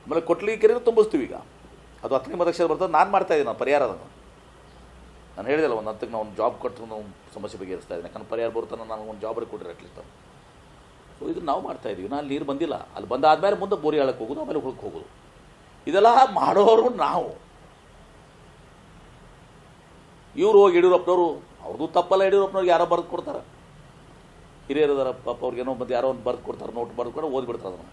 ಆಮೇಲೆ ಕೊಟ್ಲಿಗೆ ಕೆರೆಗೆ ತುಂಬಿಸ್ತೀವಿ. ಈಗ ಅದು 10ನೇ ಮತಕ್ಷೇತ್ರ ಬರ್ತದೆ. ನಾನು ಮಾಡ್ತಾಯಿದ್ದೀನಿ, ನಾನು ಪರಿಹಾರ ಅದನ್ನು ನಾನು ಹೇಳಿದೆಲ್ಲ. ಒಂದು ಹಂತಕ್ಕೆ ನಾವು ಒಂದು ಜಾಬ್ ಕೊಟ್ಟು ನಾವು ಸಮಸ್ಯೆ ಬಗೆಹರಿಸ್ತಾ ಇದ್ದೀನಿ. ಯಾಕಂದ್ರೆ ಪರಿಹಾರ ಬರ್ತಾನೆ, ನಾನು ಒಂದು ಜಾಬ್ ಕೊಟ್ಟರೆ ಅಟ್ಲೀಸ್ಟ್. ಸೊ ಇದು ನಾವು ಮಾಡ್ತಾಯಿದ್ದೀವಿ. ನಾನು ನೀರು ಬಂದಿಲ್ಲ, ಅಲ್ಲಿ ಬಂದಾದ್ಮೇಲೆ ಮುಂದೆ ಬೋರಿ ಹೇಳಕ್ಕೆ ಹೋಗೋದು, ಆಮೇಲೆ ಹುಳಕ್ಕೆ ಹೋಗೋದು. ಇದೆಲ್ಲ ಮಾಡೋರು ನಾವು. ಇವರು ಹೋಗಿ ಯಡಿಯೂರಪ್ಪನವರು, ಅವ್ರದ್ದು ತಪ್ಪಲ್ಲ. ಯಡಿಯೂರಪ್ಪನವ್ರಿಗೆ ಯಾರೋ ಬರೆದು ಕೊಡ್ತಾರೆ, ಹಿರಿಯರದಾರ ಪಾಪ, ಅವ್ರಿಗೇನೋ ಬಂದು ಯಾರೋ ಒಂದು ಬರೆದು ಕೊಡ್ತಾರೆ, ನೋಟ್ ಬರೆದು ಕೂಡ ಓದಿಬಿಡ್ತಾರೆ ಅದನ್ನು.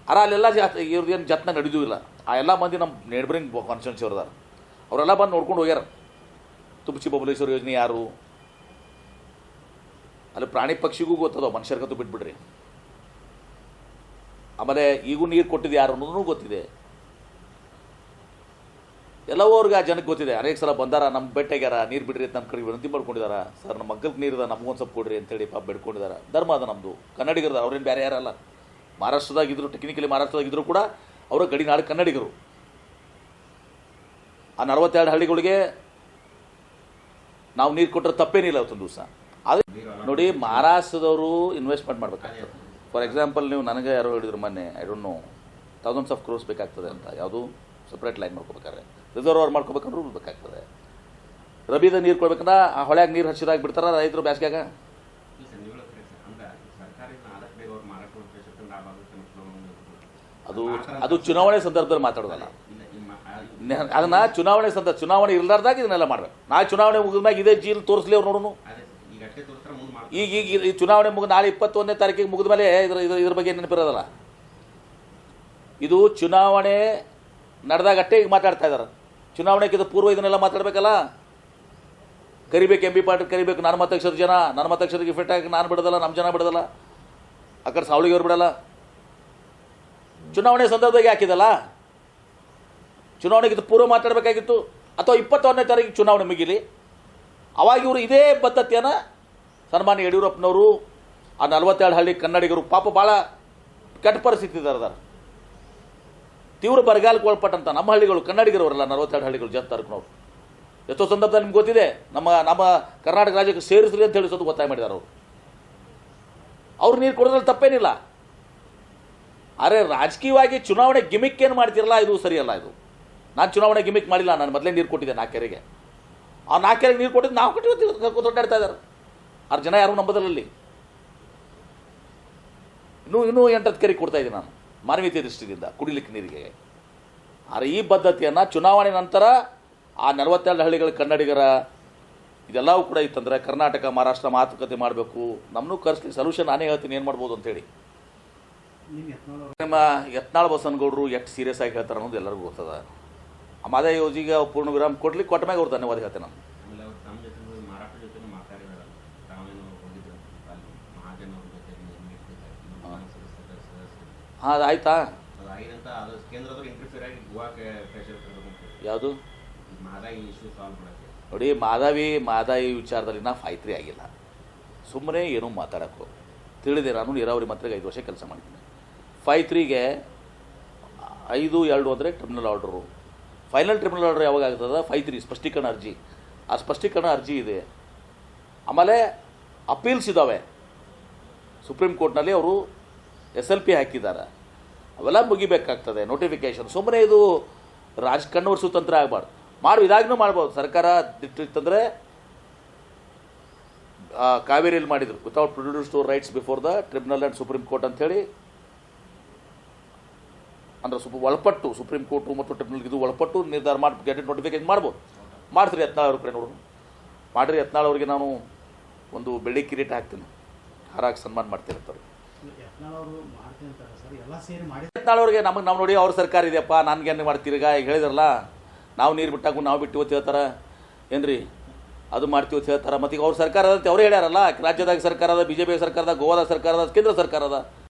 ಅಲ್ಲೆಲ್ಲ ಇವ್ರದ್ದೇನು ಜತ್ನ ನಡೆದೂ ಇಲ್ಲ. ಆ ಎಲ್ಲ ಮಂದಿ ನಮ್ಮ ನೇಡ್ಬರಿಂಗ್ ಕಾನ್ಸ್ಟಿಟ್ಯೂನ್ಸಿ ಅವ್ರದಾರ, ಅವರೆಲ್ಲ ಬಂದು ನೋಡ್ಕೊಂಡು ಹೋಗ್ಯಾರ. ತುಬಚಿ ಬಬಲೇಶ್ವರ ಯೋಜನೆ ಯಾರು, ಅಲ್ಲಿ ಪ್ರಾಣಿ ಪಕ್ಷಿಗೂ ಗೊತ್ತದ, ಮನುಷ್ಯರ್ಗಂತೂ ಬಿಟ್ಬಿಡ್ರಿ. ಆಮೇಲೆ ಈಗೂ ನೀರು ಕೊಟ್ಟಿದ್ದು ಯಾರು ಅನ್ನೋದೂ ಗೊತ್ತಿದೆ. ಎಲ್ಲವೂ ಅವ್ರಿಗೆ ಆ ಜನಕ್ಕೆ ಗೊತ್ತಿದೆ. ಅನೇಕ ಸಲ ಬಂದಾರ, ನಮ್ಮ ಬೆಟ್ಟಗ್ಯಾರ, ನೀರು ಬಿಡ್ರಿ ಅಂತ ನಮ್ಮ ಕಡೆಗೆ ವಿನಂತಿ ಮಾಡ್ಕೊಂಡಿದ್ದಾರೆ. ಸರ್ ನಮ್ಮ ಮಕ್ಕಳಿಗೆ ನೀರಿದ, ನಮಗೊಂದು ಸ್ವಲ್ಪ ಕೊಡ್ರಿ ಅಂತೇಳಿ ಪಾಪ ಬೆಡ್ಕೊಂಡಿದ್ದಾರೆ. ಧರ್ಮ ಅದ ನಮ್ಮದು, ಕನ್ನಡಿಗರದ, ಅವ್ರೇನು ಬೇರೆ ಯಾರಲ್ಲ. ಮಹಾರಾಷ್ಟ್ರದಾಗಿದ್ದರು, ಟೆಕ್ನಿಕಲಿ ಮಹಾರಾಷ್ಟ್ರದಾಗಿದ್ದರೂ ಕೂಡ ಅವರ ಗಡಿನಾಡು ಕನ್ನಡಿಗರು. ಆ 42 ಹಳ್ಳಿಗಳಿಗೆ ನಾವು ನೀರು ಕೊಟ್ಟರೆ ತಪ್ಪೇನಿಲ್ಲ ಅವತ್ತೊಂದು ದಿವಸ. ಆದರೆ ನೋಡಿ, ಮಹಾರಾಷ್ಟ್ರದವರು ಇನ್ವೆಸ್ಟ್ಮೆಂಟ್ ಮಾಡಬೇಕಾಗ್ತದೆ. ಫಾರ್ ಎಕ್ಸಾಂಪಲ್, ನೀವು ನನಗೆ ಯಾರೋ ಹೇಳಿದ್ರು ಮೊನ್ನೆ, I don't know, thousands of crores ಬೇಕಾಗ್ತದೆ ಅಂತ. ಯಾವುದು ಸಪ್ರೇಟ್ ಲೈನ್ ಮಾಡ್ಕೋಬೇಕಾದ್ರೆ, ರಿಸರ್ವರ್ ಮಾಡ್ಕೋಬೇಕಂದ್ರೆ ರೂಲ್ ಬೇಕಾಗ್ತದೆ. ರಬೀದ ನೀರು ಕೊಡ್ಬೇಕಂದ್ರೆ ಆ ಹೊಳೆಯಾಗ ನೀರು ಹಚ್ಚಿದಾಗ ಬಿಡ್ತಾರ ರೈತರು ಬ್ಯಾಸ್ಗ್ಯಾಗ. ಅದು ಚುನಾವಣೆ ಸಂದರ್ಭದಲ್ಲಿ ಮಾತಾಡೋದಲ್ಲ. ಅದನ್ನ ಚುನಾವಣೆ ಇಲ್ಲಾರ್ದಾಗ ಇದನ್ನೆಲ್ಲ ಮಾಡ್ಬೇಕು. ನಾ ಚುನಾವಣೆ ಮುಗಿದ್ಮ್ಯಾಗ ಇದೇ ಜೀಲ್ ತೋರಿಸ್ಲಿ ಅವ್ರು ನೋಡೋಣ. ಈಗ ಈ ಚುನಾವಣೆ ನಾಳೆ 21ನೇ ತಾರೀಕಿಗೆ ಮುಗಿದ ಮೇಲೆ ಇದ್ರ ಬಗ್ಗೆ ನೆನಪಿರೋದಲ್ಲ. ಇದು ಚುನಾವಣೆ ನಡೆದಾಗ ಅಷ್ಟೇ ಈಗ ಮಾತಾಡ್ತಾ ಇದ್ದಾರೆ. ಚುನಾವಣೆಗಿಂತ ಪೂರ್ವ ಇದನ್ನೆಲ್ಲ ಮಾತಾಡಬೇಕಲ್ಲ. ಕರಿಬೇಕು, MP ಪಾಟೀಲ್ ಕರಿಬೇಕು, ನನ್ನ ಮತಕ್ಷೇತ್ರ ಜನ, ನನ್ನ ಮತಕ್ಷೇತ್ರಕ್ಕೆ ಫಿಟ್ ಆಗಿ ನಾನು ಬಿಡೋದಲ್ಲ, ನಮ್ಮ ಜನ ಬಿಡೋದಲ್ಲ, ಆ ಕಡೆ ಸಾವಳಿಗೆ ಅವ್ರು ಬಿಡಲ್ಲ. ಚುನಾವಣೆ ಸಂದರ್ಭದಾಗ ಹಾಕಿದಲ್ಲ, ಚುನಾವಣೆಗಿಂತ ಪೂರ್ವ ಮಾತಾಡಬೇಕಾಗಿತ್ತು. ಅಥವಾ 21ನೇ ತಾರೀಕಿಗೆ ಚುನಾವಣೆ ಮುಗಿಲಿ, ಅವಾಗ ಇವರು ಇದೇ ಪದ್ಧತಿಯನ್ನು ಸನ್ಮಾನ್ಯ ಯಡಿಯೂರಪ್ಪನವರು, ಆ 42 ಹಳ್ಳಿ ಕನ್ನಡಿಗರು ಪಾಪ ಭಾಳ ಕೆಟ್ಟ ಪರಿಸ್ಥಿತಿ ಇದ್ದಾರೆ. ತೀವ್ರ ಬರಗಾಲಕ್ಕೆ ಒಳಪಟ್ಟಂಥ ನಮ್ಮ ಹಳ್ಳಿಗಳು, ಕನ್ನಡಿಗರವರಲ್ಲ 42 ಹಳ್ಳಿಗಳು ಜಂತಾರ್ಕನವ್ರು. ಎಷ್ಟೋ ಸಂದರ್ಭದಲ್ಲಿ ನಿಮ್ಗೆ ಗೊತ್ತಿದೆ, ನಮ್ಮ ಕರ್ನಾಟಕ ರಾಜ್ಯಕ್ಕೆ ಸೇರಿಸಲಿ ಅಂತ ಹೇಳಿ ಒತ್ತಾಯ ಮಾಡಿದ್ದಾರೆ ಅವರು. ಅವ್ರು ನೀರು ಕೊಡೋದ್ರಲ್ಲಿ ತಪ್ಪೇನಿಲ್ಲ. ಆದರೆ ರಾಜಕೀಯವಾಗಿ ಚುನಾವಣೆ ಗಿಮಿಕ್ ಏನು ಮಾಡ್ತಿರಲ್ಲ, ಇದು ಸರಿಯಲ್ಲ. ಇದು ನಾನು ಚುನಾವಣೆ ಗಿಮಿಕ್ ಮಾಡಿಲ್ಲ. ನಾನು ಮೊದಲೇ ನೀರು ಕೊಟ್ಟಿದ್ದೆ 4 ಕೆರೆಗೆ. ಆ 4 ಕೆರೆಗೆ ನೀರು ಕೊಟ್ಟಿದ್ದು ನಾವು ಕೊಟ್ಟಿರ್ತೀವಿ, ದೊಡ್ಡಾಡ್ತಾ ಇದ್ದಾರೆ. 6 ಜನ ಯಾರು ನಂಬದರಲ್ಲಿ. ಇನ್ನೂ 8 ಕೆರೆಗೆ ಕೊಡ್ತಾ ಇದ್ದೀನಿ ನಾನು, ಮಾನವೀಯತೆ ದೃಷ್ಟಿಯಿಂದ ಕುಡಿಲಿಕ್ಕೆ ನೀರಿಗೆ. ಆದರೆ ಈ ಪದ್ಧತಿಯನ್ನು ಚುನಾವಣೆ ನಂತರ ಆ 42 ಹಳ್ಳಿಗಳ ಕನ್ನಡಿಗರ ಇದೆಲ್ಲವೂ ಕೂಡ ಇತ್ತಂದರೆ ಕರ್ನಾಟಕ ಮಹಾರಾಷ್ಟ್ರ ಮಾತುಕತೆ ಮಾಡಬೇಕು. ನಮ್ಮನ್ನೂ ಕರೆಸ್ಲಿ, ಸೊಲ್ಯೂಷನ್ ನಾನೇ ಹೇಳ್ತೀನಿ ಏನು ಮಾಡ್ಬೋದು ಅಂತೇಳಿ. ನಿಮ್ಮ ಯತ್ನಾಳ್ ಬಸನಗೌಡರು ಎಷ್ಟು ಸೀರಿಯಸ್ ಆಗಿ ಹೇಳ್ತಾರೆ ಅನ್ನೋದು ಎಲ್ಲರಿಗೂ ಗೊತ್ತದ. ಮಾದಾಯಿ ಯೋಜಿಗೆ ಪೂರ್ಣ ವಿರಾಮ ಕೊಡ್ಲಿಕ್ಕೆ ಕೊಟ್ಟ ಮ್ಯಾಗ ಅವ್ರು ಧನ್ಯವಾದ ಹೇಳ್ತೇನೆ ನಾನು. ಆಮೇಲೆ ಅವ್ರು ತಮ್ಮ ಜೊತೆ ಮಾರಾಟ ಜೊತೆ ಮಾತಾಡಿದಾರೆ, ತಾವೇನು ಹೋಗಿದ್ರು ಅಲ್ಲಿ ಮಹಾಜನ್ ಅವ್ರ ಜೊತೆ ಹಾಂ ಅದು ಆಯ್ತಾ? ಅದು ಆಗಿದಂತ ಅದು ಕೇಂದ್ರದವ್ರು ಇಂಟರ್ಫಿಯರ್ ಆಗಿ ಗೋವಾಕ್ಕೆ ಪ್ರೆಷರ್ ಕೊಡಬೇಕು. ಯಾವುದು ಮಹದಾಯಿ ಇಶ್ಯೂ ಸಾಲ್ವ್ ಮಾಡೋಕ್ಕೆ ನೋಡಿ, ಮಾದಾಯಿ ವಿಚಾರದಲ್ಲಿ ನಾ 5-3 ಆಗಿಲ್ಲ. ಸುಮ್ಮನೆ ಏನೂ ಮಾತಾಡೋಕ್ಕೂ ತಿಳಿದೆ. ನಾನು ನೀರಾವರಿ ಮಂತ್ರಿಗೆ 5 ವರ್ಷ ಕೆಲಸ ಮಾಡಿದ್ದೀನಿ. 5-3ಗೆ 5-2 ಅಂದರೆ tribunal order. Final tribunal order ಯಾವಾಗ ಆಗ್ತದೆ? 5-3 ಸ್ಪಷ್ಟೀಕರಣ ಅರ್ಜಿ. ಆ ಸ್ಪಷ್ಟೀಕರಣ ಅರ್ಜಿ ಇದೆ. ಆಮೇಲೆ ಅಪೀಲ್ಸ್ ಇದ್ದಾವೆ. ಸುಪ್ರೀಂ ಕೋರ್ಟ್ನಲ್ಲಿ ಅವರು SLP ಹಾಕಿದ್ದಾರೆ. ಅವೆಲ್ಲ ಮುಗಿಬೇಕಾಗ್ತದೆ, ನೋಟಿಫಿಕೇಷನ್. ಸುಮ್ಮನೆ ಇದು ಕಣ್ಣುವರ್ಸು ತಂತ್ರ ಆಗಬಾರ್ದು. ಇದಾಗೂ ಮಾಡ್ಬೋದು. ಸರ್ಕಾರ ದಿಟ್ಟಿತ್ತಂದರೆ ಕಾವೇರಿಯಲ್ಲಿ ಮಾಡಿದರು, without prejudice to rights before the tribunal and supreme court ಅಂಥೇಳಿ. ಅಂದರೆ ಒಳಪಟ್ಟು ಸುಪ್ರೀಂ ಕೋರ್ಟು ಮತ್ತು ಟ್ರಿಬ್ಯುನಲ್ಗೆ ಇದು ಒಳಪಟ್ಟು ನಿರ್ಧಾರ ಮಾಡಿ ಗೆಜೆಟ್ ನೋಟಿಫಿಕೇಶನ್ ಮಾಡ್ಬೋದು. ಮಾಡ್ತೀರಿ ಯತ್ನಾಳ್ ಅವ್ರ ಕಡೆನವರು ಮಾಡಿರಿ. ಯತ್ನಾಳ್ ಅವ್ರಿಗೆ ನಾನು ಒಂದು ಬೆಳ್ಳಿ ಕಿರೀಟ ಹಾಕ್ತೀನಿ, ಹಾರಾಗಿ ಸನ್ಮಾನ ಮಾಡ್ತಿರ್ತಾರೆ. ಯತ್ನಾಳ್ ಅವ್ರಿಗೆ ನಾವು ನೋಡಿ ಅವ್ರ ಸರ್ಕಾರ ಇದೆಯಪ್ಪ, ನನಗೇನು ಮಾಡ್ತೀರಿ ಈಗ ಹೇಳಿದ್ರಲ್ಲ, ನಾವು ನೀರು ಬಿಟ್ಟಾಕು ನಾವು ಬಿಟ್ಟು ಅಂತ ಹೇಳ್ತಾರೆ ಏನ್ರಿ, ಅದು ಮಾಡ್ತೀವಿ ಅಂತ ಹೇಳ್ತಾರೆ. ಮತ್ತು ಈಗ ಅವ್ರ ಸರ್ಕಾರ ಅದಂತೆ ಅವರೇ ಹೇಳ್ಯಾರಲ್ಲ, ರಾಜ್ಯದಾಗ ಸರ್ಕಾರ ಅದ, BJP ಸರ್ಕಾರದ, ಗೋವಾದ ಸರ್ಕಾರ ಅದ, ಕೇಂದ್ರ ಸರ್ಕಾರ ಅದ.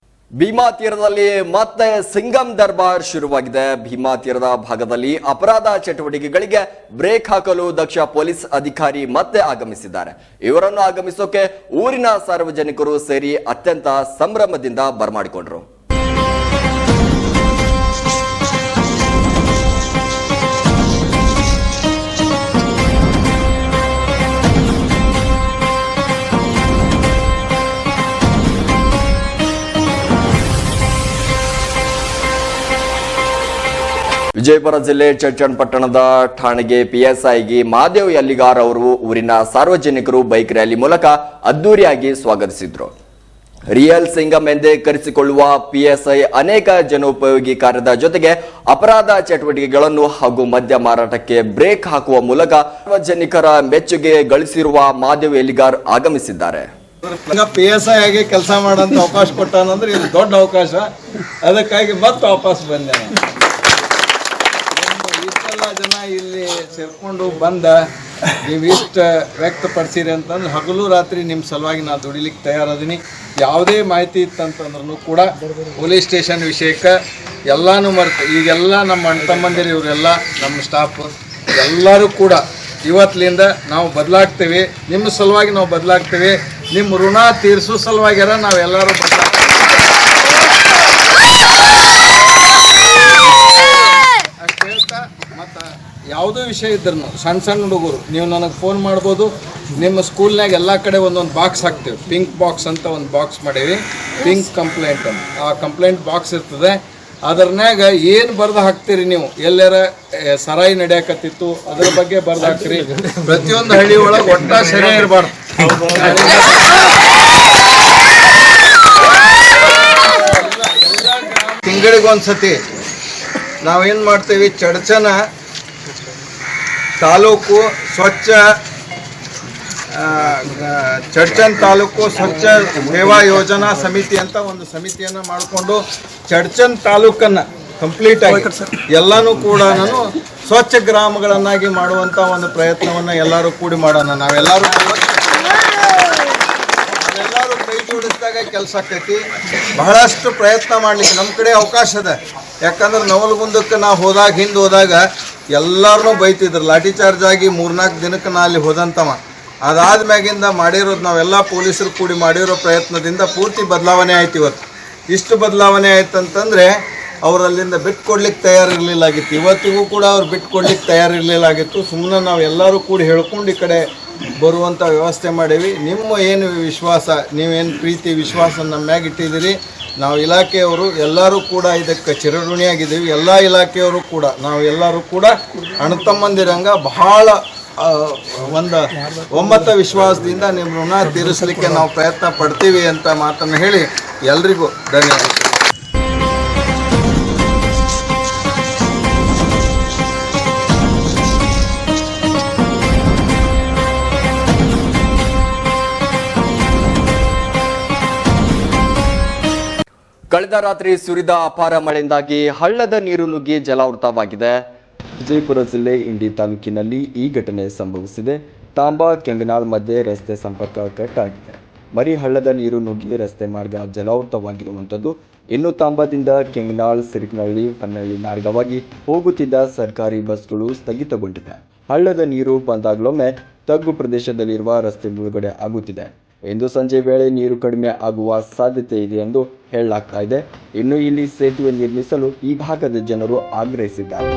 ಭೀಮಾ ತೀರದಲ್ಲಿ ಮತ್ತೆ ಸಿಂಗಂ ದರ್ಬಾರ್ ಶುರುವಾಗಿದೆ. ಭೀಮಾ ತೀರದ ಭಾಗದಲ್ಲಿ ಅಪರಾಧ ಚಟುವಟಿಕೆಗಳಿಗೆ ಬ್ರೇಕ್ ಹಾಕಲು ದಕ್ಷ ಪೊಲೀಸ್ ಅಧಿಕಾರಿ ಮತ್ತೆ ಆಗಮಿಸಿದ್ದಾರೆ. ಇವರನ್ನು ಆಗಮಿಸೋಕೆ ಊರಿನ ಸಾರ್ವಜನಿಕರು ಸೇರಿ ಅತ್ಯಂತ ಸಂಭ್ರಮದಿಂದ ಬರಮಾಡಿಕೊಂಡ್ರು. ವಿಜಯಪುರ ಜಿಲ್ಲೆ ಚಟ್ಟಪಟ್ಟಣದ ಠಾಣೆಗೆ PSI ಮಹಾದೇವ್ ಯಲ್ಲಿಗಾರ್ ಅವರು ಊರಿನ ಸಾರ್ವಜನಿಕರು ಬೈಕ್ ರ್ಯಾಲಿ ಮೂಲಕ ಅದ್ದೂರಿಯಾಗಿ ಸ್ವಾಗತಿಸಿದ್ರು. ರಿಯಲ್ ಸಿಂಗಂ ಎಂದೇ ಕರೆಸಿಕೊಳ್ಳುವ PSI ಅನೇಕ ಜನೋಪಯೋಗಿ ಕಾರ್ಯದ ಜೊತೆಗೆ ಅಪರಾಧ ಚಟುವಟಿಕೆಗಳನ್ನು ಹಾಗೂ ಮದ್ಯ ಮಾರಾಟಕ್ಕೆ ಬ್ರೇಕ್ ಹಾಕುವ ಮೂಲಕ ಸಾರ್ವಜನಿಕರ ಮೆಚ್ಚುಗೆ ಗಳಿಸಿರುವ ಮಹಾದೇವ್ ಯಲ್ಲಿಗಾರ್ ಆಗಮಿಸಿದ್ದಾರೆ. PSI ಆಗಿ ಕೆಲಸ ಮಾಡೋಂಥ ಅವಕಾಶ ಕೊಟ್ಟಾನಂದ್ರೆ ಇದು ದೊಡ್ಡ ಅವಕಾಶ. ಅದಕ್ಕಾಗಿ ಮತ್ತೆ ವಾಪಸ್ ಬಂದೆ. ಇಷ್ಟೆಲ್ಲ ಜನ ಇಲ್ಲಿ ಸೇರ್ಕೊಂಡು ಬಂದ ನೀವು ಇಷ್ಟು ವ್ಯಕ್ತಪಡಿಸಿರಿ ಅಂತಂದ್ರೆ ಹಗಲು ರಾತ್ರಿ ನಿಮ್ಮ ಸಲುವಾಗಿ ನಾನು ದುಡಿಲಿಕ್ಕೆ ತಯಾರದೀನಿ. ಯಾವುದೇ ಮಾಹಿತಿ ಇತ್ತಂತಂದ್ರೂ ಕೂಡ ಪೊಲೀಸ್ ಸ್ಟೇಷನ್ ವಿಷಯಕ್ಕೆ ಎಲ್ಲನೂ ಮರೆತು ಈಗೆಲ್ಲ ನಮ್ಮ ಅಣ್ಣ ತಮ್ಮಂದಿರು ಇವರೆಲ್ಲ ನಮ್ಮ ಸ್ಟಾಫ್ ಎಲ್ಲರೂ ಕೂಡ ಇವತ್ತಿನಿಂದ ನಾವು ಬದಲಾಗ್ತೇವೆ. ನಿಮ್ಮ ಸಲುವಾಗಿ ನಾವು ಬದಲಾಗ್ತೇವೆ. ನಿಮ್ಮ ಋಣ ತೀರಿಸೋ ಸಲುವಾಗಿರ ನಾವೆಲ್ಲರೂ ಬದಲಾಗ್ತೇವೆ. ಅಷ್ಟು ಹೇಳ್ತಾ ಮತ್ತು ಯಾವುದೋ ವಿಷಯ ಇದ್ರೂ ಸಣ್ಣ ಹುಡುಗರು ನೀವು ನನಗೆ ಫೋನ್ ಮಾಡ್ಬೋದು. ನಿಮ್ಮ ಸ್ಕೂಲ್ನಾಗ ಎಲ್ಲ ಕಡೆ ಒಂದೊಂದು ಬಾಕ್ಸ್ ಹಾಕ್ತೇವೆ. ಪಿಂಕ್ ಬಾಕ್ಸ್ ಅಂತ ಒಂದು ಬಾಕ್ಸ್ ಮಾಡೀವಿ, ಪಿಂಕ್ ಕಂಪ್ಲೇಂಟ್ ಅಂತ. ಆ ಕಂಪ್ಲೇಂಟ್ ಬಾಕ್ಸ್ ಇರ್ತದೆ. ಅದರ್ನಾಗ ಏನು ಬರೆದು ಹಾಕ್ತೀರಿ ನೀವು, ಎಲ್ಲರ ಸರಾಯಿ ನಡೆಯಕತ್ತಿತ್ತು ಅದ್ರ ಬಗ್ಗೆ ಬರೆದು ಹಾಕ್ತೀರಿ. ಪ್ರತಿಯೊಂದು ಹಳ್ಳಿ ಒಳಗೆ ಒಟ್ಟ ಸರಿ ಇರಬಾರ್ದು. ತಿಂಗಳಿಗೊಂದ್ಸತಿ ನಾವೇನು ಮಾಡ್ತೀವಿ, ಚಡ್ಚನ ತಾಲೂಕು ಸ್ವಚ್ಛ ಚಡ್ಚನ್ ತಾಲೂಕು ಸ್ವಚ್ಛ ಸೇವಾ ಯೋಜನಾ ಸಮಿತಿ ಅಂತ ಒಂದು ಸಮಿತಿಯನ್ನು ಮಾಡಿಕೊಂಡು ಚಡ್ಚನ್ ತಾಲೂಕನ್ನು ಕಂಪ್ಲೀಟ್ ಆಗಿ ಎಲ್ಲನೂ ಕೂಡ ನಾನು ಸ್ವಚ್ಛ ಗ್ರಾಮಗಳನ್ನಾಗಿ ಮಾಡುವಂಥ ಒಂದು ಪ್ರಯತ್ನವನ್ನು ಎಲ್ಲರೂ ಕೂಡಿ ಮಾಡೋಣ. ನಾವೆಲ್ಲರೂ ಕೈ ಜೋಡಿಸಿದಾಗ ಕೆಲಸ ಆಕೈತಿ. ಬಹಳಷ್ಟು ಪ್ರಯತ್ನ ಮಾಡಲಿಕ್ಕೆ ನಮ್ಮ ಕಡೆ ಅವಕಾಶ ಇದೆ. ಯಾಕಂದ್ರೆ ನವಲಗುಂದಕ್ಕೆ ನಾವು ಹಿಂದೆ ಹೋದಾಗ ಎಲ್ಲರನ್ನೂ ಬೈತಿದ್ರು. ಲಾಠಿ ಚಾರ್ಜ್ ಆಗಿ 3-4 ದಿನಕ್ಕೆ ನಾ ಅಲ್ಲಿ ಹೋದಂತವ. ಅದಾದ್ಮ್ಯಾಗಿಂದ ಮಾಡಿರೋದು ನಾವೆಲ್ಲ ಪೊಲೀಸರು ಕೂಡಿ ಮಾಡಿರೋ ಪ್ರಯತ್ನದಿಂದ ಪೂರ್ತಿ ಬದಲಾವಣೆ ಆಯ್ತು. ಇವತ್ತು ಇಷ್ಟು ಬದಲಾವಣೆ ಆಯ್ತಂತಂದರೆ ಅವ್ರು ಅಲ್ಲಿಂದ ಬಿಟ್ಕೊಡ್ಲಿಕ್ಕೆ ತಯಾರಿರಲಿಲ್ಲಾಗಿತ್ತು. ಇವತ್ತಿಗೂ ಕೂಡ ಅವ್ರು ಬಿಟ್ಕೊಡ್ಲಿಕ್ಕೆ ತಯಾರಿರಲಿಲ್ಲಾಗಿತ್ತು. ಸುಮ್ಮನೆ ನಾವು ಎಲ್ಲರೂ ಕೂಡಿ ಹೇಳ್ಕೊಂಡು ಈ ಕಡೆ ಬರುವಂಥ ವ್ಯವಸ್ಥೆ ಮಾಡೀವಿ. ನಿಮ್ಮ ಏನು ವಿಶ್ವಾಸ, ನೀವೇನು ಪ್ರೀತಿ ವಿಶ್ವಾಸ ನಮ್ಮ ಮ್ಯಾಗ ಇಟ್ಟಿದ್ದೀರಿ. ನಾವು ಇಲಾಖೆಯವರು ಎಲ್ಲರೂ ಕೂಡ ಇದಕ್ಕೆ ಚಿರಋಣಿಯಾಗಿದ್ದೀವಿ. ಎಲ್ಲ ಇಲಾಖೆಯವರು ಕೂಡ ನಾವು ಎಲ್ಲರೂ ಕೂಡ ಅಣ್ಣತಮ್ಮಂದಿರಂಗ ಬಹಳ ಒಂದು ಒಮ್ಮತ ವಿಶ್ವಾಸದಿಂದ ನಿಮ್ಮ ಋಣ ತೀರಿಸಲಿಕ್ಕೆ ನಾವು ಪ್ರಯತ್ನ ಪಡ್ತೀವಿ ಅಂತ ಮಾತನ್ನು ಹೇಳಿ ಎಲ್ರಿಗೂ ಧನ್ಯವಾದ. ಕಳೆದ ರಾತ್ರಿ ಸುರಿದ ಅಪಾರ ಮಳೆಯಿಂದಾಗಿ ಹಳ್ಳದ ನೀರು ನುಗ್ಗಿ ಜಲಾವೃತವಾಗಿದೆ. ವಿಜಯಪುರ ಜಿಲ್ಲೆ ಇಂಡಿ ತಾಲೂಕಿನಲ್ಲಿ ಈ ಘಟನೆ ಸಂಭವಿಸಿದೆ. ತಾಂಬಾ ಕೆಂಗನಾಳ್ ಮಧ್ಯೆ ರಸ್ತೆ ಸಂಪರ್ಕ ಕಟ್ ಆಗಿದೆ. ಮರಿಹಳ್ಳದ ನೀರು ನುಗ್ಗಿ ರಸ್ತೆ ಮಾರ್ಗ ಜಲಾವೃತವಾಗಿರುವಂಥದ್ದು. ಇನ್ನು ತಾಂಬಾದಿಂದ ಕೆಂಗನಾಳ್, ಸಿರಿಕನಹಳ್ಳಿ, ಹೊನ್ನಳ್ಳಿ ಮಾರ್ಗವಾಗಿ ಹೋಗುತ್ತಿದ್ದ ಸರ್ಕಾರಿ ಬಸ್ಗಳು ಸ್ಥಗಿತಗೊಂಡಿವೆ. ಹಳ್ಳದ ನೀರು ಬಂದಾಗಲೊಮ್ಮೆ ತಗ್ಗು ಪ್ರದೇಶದಲ್ಲಿರುವ ರಸ್ತೆ ಮುಳುಗಡೆ ಆಗುತ್ತಿದೆ. ಇಂದು ಸಂಜೆ ವೇಳೆ ನೀರು ಕಡಿಮೆ ಆಗುವ ಸಾಧ್ಯತೆ ಇದೆ ಎಂದು ಹೇಳಲಾಗ್ತಾ ಇದೆ. ಇನ್ನು ಇಲ್ಲಿ ಸೇತುವೆ ನಿರ್ಮಿಸಲು ಈ ಭಾಗದ ಜನರು ಆಗ್ರಹಿಸಿದ್ದಾರೆ.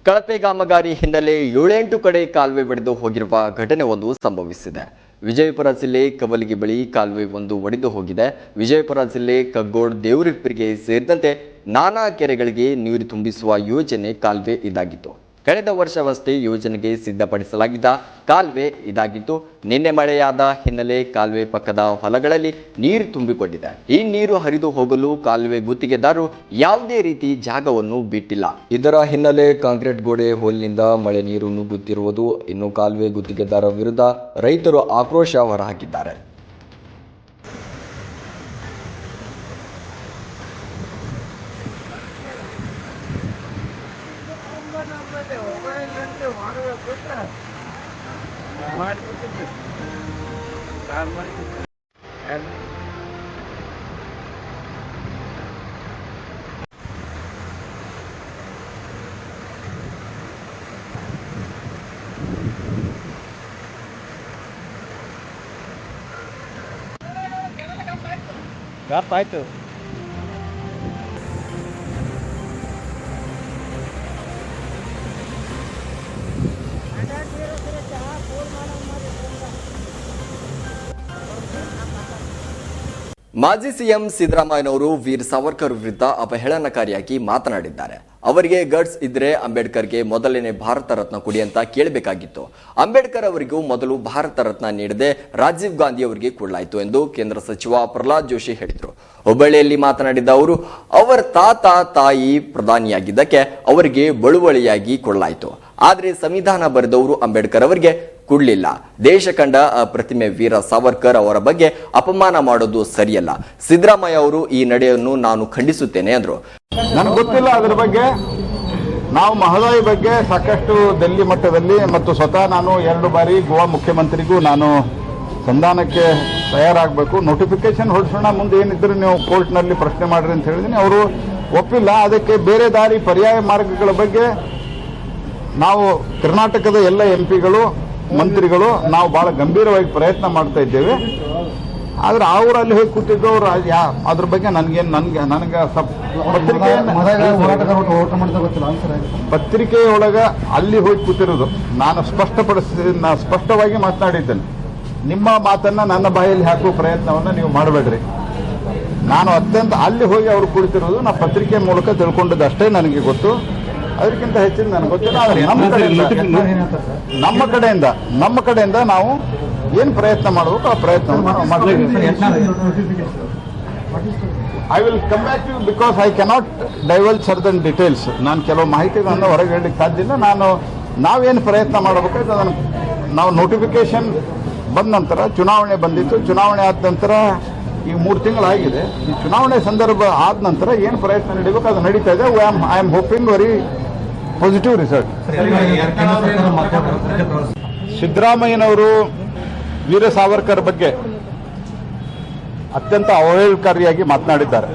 ಕಳಪೆ ಕಾಮಗಾರಿ ಹಿನ್ನೆಲೆ 7-8 ಕಡೆ ಕಾಲುವೆ ಒಡೆದು ಹೋಗಿರುವ ಘಟನೆ ಒಂದು ಸಂಭವಿಸಿದೆ. ವಿಜಯಪುರ ಜಿಲ್ಲೆ ಕವಲಗಿ ಬಳಿ ಕಾಲುವೆ ಒಂದು ಒಡೆದು ಹೋಗಿದೆ. ವಿಜಯಪುರ ಜಿಲ್ಲೆ ಕಗ್ಗೋಡ್, ದೇವರಿಪ್ಪರಿಗೆ ಸೇರಿದಂತೆ ನಾನಾ ಕೆರೆಗಳಿಗೆ ನೀರು ತುಂಬಿಸುವ ಯೋಜನೆ ಕಾಲುವೆ ಇದಾಗಿತ್ತು. ಕಳೆದ ವರ್ಷವಷ್ಟೇ ಯೋಜನೆಗೆ ಸಿದ್ಧಪಡಿಸಲಾಗಿದ್ದ ಕಾಲುವೆ ಇದಾಗಿತ್ತು. ನಿನ್ನೆ ಮಳೆಯಾದ ಹಿನ್ನೆಲೆ ಕಾಲುವೆ ಪಕ್ಕದ ಹೊಲಗಳಲ್ಲಿ ನೀರು ತುಂಬಿಕೊಂಡಿದೆ. ಈ ನೀರು ಹರಿದು ಹೋಗಲು ಕಾಲುವೆ ಗುತ್ತಿಗೆದಾರರು ಯಾವುದೇ ರೀತಿ ಜಾಗವನ್ನು ಬಿಟ್ಟಿಲ್ಲ. ಇದರ ಹಿನ್ನೆಲೆ ಕಾಂಕ್ರೀಟ್ ಗೋಡೆ ಹೋಲಿನಿಂದ ಮಳೆ ನೀರು ನುಗ್ಗುತ್ತಿರುವುದು. ಇನ್ನು ಕಾಲುವೆ ಗುತ್ತಿಗೆದಾರ ವಿರುದ್ಧ ರೈತರು ಆಕ್ರೋಶ ಹೊರಹಾಕಿದ್ದಾರೆ. ಆಯ್ತು. ಮಾಜಿ ಸಿಎಂ ಸಿದ್ದರಾಮಯ್ಯನವರು ವೀರ್ ಸಾವರ್ಕರ್ ವಿರುದ್ಧ ಅಪಹೇಳನಕಾರಿಯಾಗಿ ಮಾತನಾಡಿದ್ದಾರೆ. ಅವರಿಗೆ ಗಟ್ಸ್ ಇದ್ರೆ ಅಂಬೇಡ್ಕರ್ಗೆ ಮೊದಲನೇ ಭಾರತ ರತ್ನ ಕೊಡಿ ಅಂತ ಕೇಳಬೇಕಾಗಿತ್ತು. ಅಂಬೇಡ್ಕರ್ ಅವರಿಗೂ ಮೊದಲು ಭಾರತ ರತ್ನ ನೀಡದೆ ರಾಜೀವ್ ಗಾಂಧಿ ಅವರಿಗೆ ಕೊಡಲಾಯಿತು ಎಂದು ಕೇಂದ್ರ ಸಚಿವ ಪ್ರಹ್ಲಾದ್ ಜೋಶಿ ಹೇಳಿದರು. ಹುಬ್ಬಳ್ಳಿಯಲ್ಲಿ ಮಾತನಾಡಿದ ಅವರು, ಅವರ ತಾಯಿ ಪ್ರಧಾನಿಯಾಗಿದ್ದಕ್ಕೆ ಅವರಿಗೆ ಬಳುವಳಿಯಾಗಿ ಕೊಡಲಾಯಿತು. ಆದರೆ ಸಂವಿಧಾನ ಬರೆದವರು ಅಂಬೇಡ್ಕರ್ ಅವರಿಗೆ ಕೊಡಲಿಲ್ಲ. ದೇಶ ಕಂಡ ಪ್ರತಿಮೆ ವೀರ ಸಾವರ್ಕರ್ ಅವರ ಬಗ್ಗೆ ಅಪಮಾನ ಮಾಡೋದು ಸರಿಯಲ್ಲ. ಸಿದ್ದರಾಮಯ್ಯ ಅವರು ಈ ನಡೆಯನ್ನು ನಾನು ಖಂಡಿಸುತ್ತೇನೆ ಎಂದರು. ನನಗೆ ಗೊತ್ತಿಲ್ಲ ಅದರ ಬಗ್ಗೆ. ನಾವು ಮಹದಾಯಿ ಬಗ್ಗೆ ಸಾಕಷ್ಟು ಡೆಲ್ಲಿ ಮಟ್ಟದಲ್ಲಿ ಮತ್ತು ಸ್ವತಃ ನಾನು 2 ಬಾರಿ ಗೋವಾ ಮುಖ್ಯಮಂತ್ರಿಗೂ ನಾನು ಸಂಧಾನಕ್ಕೆ ತಯಾರಾಗಬೇಕು, ನೋಟಿಫಿಕೇಶನ್ ಹೊರಡಿಸೋಣ, ಮುಂದೆ ಏನಿದ್ರು ನೀವು ಕೋರ್ಟ್ನಲ್ಲಿ ಪ್ರಶ್ನೆ ಮಾಡ್ರಿ ಅಂತ ಹೇಳಿದ್ದೀನಿ. ಅವರು ಒಪ್ಪಿಲ್ಲ. ಅದಕ್ಕೆ ಬೇರೆ ದಾರಿ, ಪರ್ಯಾಯ ಮಾರ್ಗಗಳ ಬಗ್ಗೆ ನಾವು ಕರ್ನಾಟಕದ ಎಲ್ಲ ಎಂಪಿಗಳು, ಮಂತ್ರಿಗಳು ನಾವು ಬಹಳ ಗಂಭೀರವಾಗಿ ಪ್ರಯತ್ನ ಮಾಡ್ತಾ ಇದ್ದೇವೆ. ಆದ್ರೆ ಅವರು ಅಲ್ಲಿ ಹೋಗಿ ಕೂತಿದ್ದು ಅವರು ಅದ್ರ ಬಗ್ಗೆ ನನಗೆ ಪತ್ರಿಕೆಯೊಳಗ ಅಲ್ಲಿ ಹೋಗಿ ಕೂತಿರೋದು ನಾನು ಸ್ಪಷ್ಟವಾಗಿ ಮಾತನಾಡಿದ್ದೇನೆ. ನಿಮ್ಮ ಮಾತನ್ನ ನನ್ನ ಬಾಯಲ್ಲಿ ಹಾಕುವ ಪ್ರಯತ್ನವನ್ನ ನೀವು ಮಾಡಬೇಡ್ರಿ. ನಾನು ಅತ್ಯಂತ ಅಲ್ಲಿ ಹೋಗಿ ಅವರು ಕುಳಿತಿರೋದು ನಾ ಪತ್ರಿಕೆ ಮೂಲಕ ತಿಳ್ಕೊಂಡದ್ದು ಅಷ್ಟೇ ನನಗೆ ಗೊತ್ತು. ಅದಕ್ಕಿಂತ ಹೆಚ್ಚಿನ ನನಗೆ ಗೊತ್ತಿಲ್ಲ. ಆದರೆ ನಮ್ಮ ಕಡೆಯಿಂದ ನಾವು ಏನು ಪ್ರಯತ್ನ ಮಾಡಬೇಕು ಆ ಪ್ರಯತ್ನವನ್ನು ನಾವು ಮಾಡ್ತೀವಿ. I will come back you because I cannot divulge certain details. ನಾನು ಕೆಲವು ಮಾಹಿತಿಗಳನ್ನು ಹೊರಗೆ ಹೇಳಲಿಕ್ಕೆ ಸಾಧ್ಯವಿಲ್ಲ. ನಾವೇನು ಪ್ರಯತ್ನ ಮಾಡಬೇಕಾದ್ರೆ ಅದನ್ನು ನಾವು ನೋಟಿಫಿಕೇಶನ್ ಬಂದ ನಂತರ, ಚುನಾವಣೆ ಬಂದಿತ್ತು, ಚುನಾವಣೆ ಆದ ನಂತರ ಈಗ 3 ತಿಂಗಳಾಗಿದೆ. ಈ ಚುನಾವಣೆ ಸಂದರ್ಭ ಆದ ನಂತರ ಏನು ಪ್ರಯತ್ನ ನಡೀಬೇಕು ಅದು ನಡೀತಾ ಇದೆ. I am hoping very positive result. ಸಿದ್ದರಾಮಯ್ಯನವರು ವೀರ ಸಾವರ್ಕರ್ ಬಗ್ಗೆ ಅತ್ಯಂತ ಅವಹೇಳನಕಾರಿಯಾಗಿ ಮಾತನಾಡಿದ್ದಾರೆ.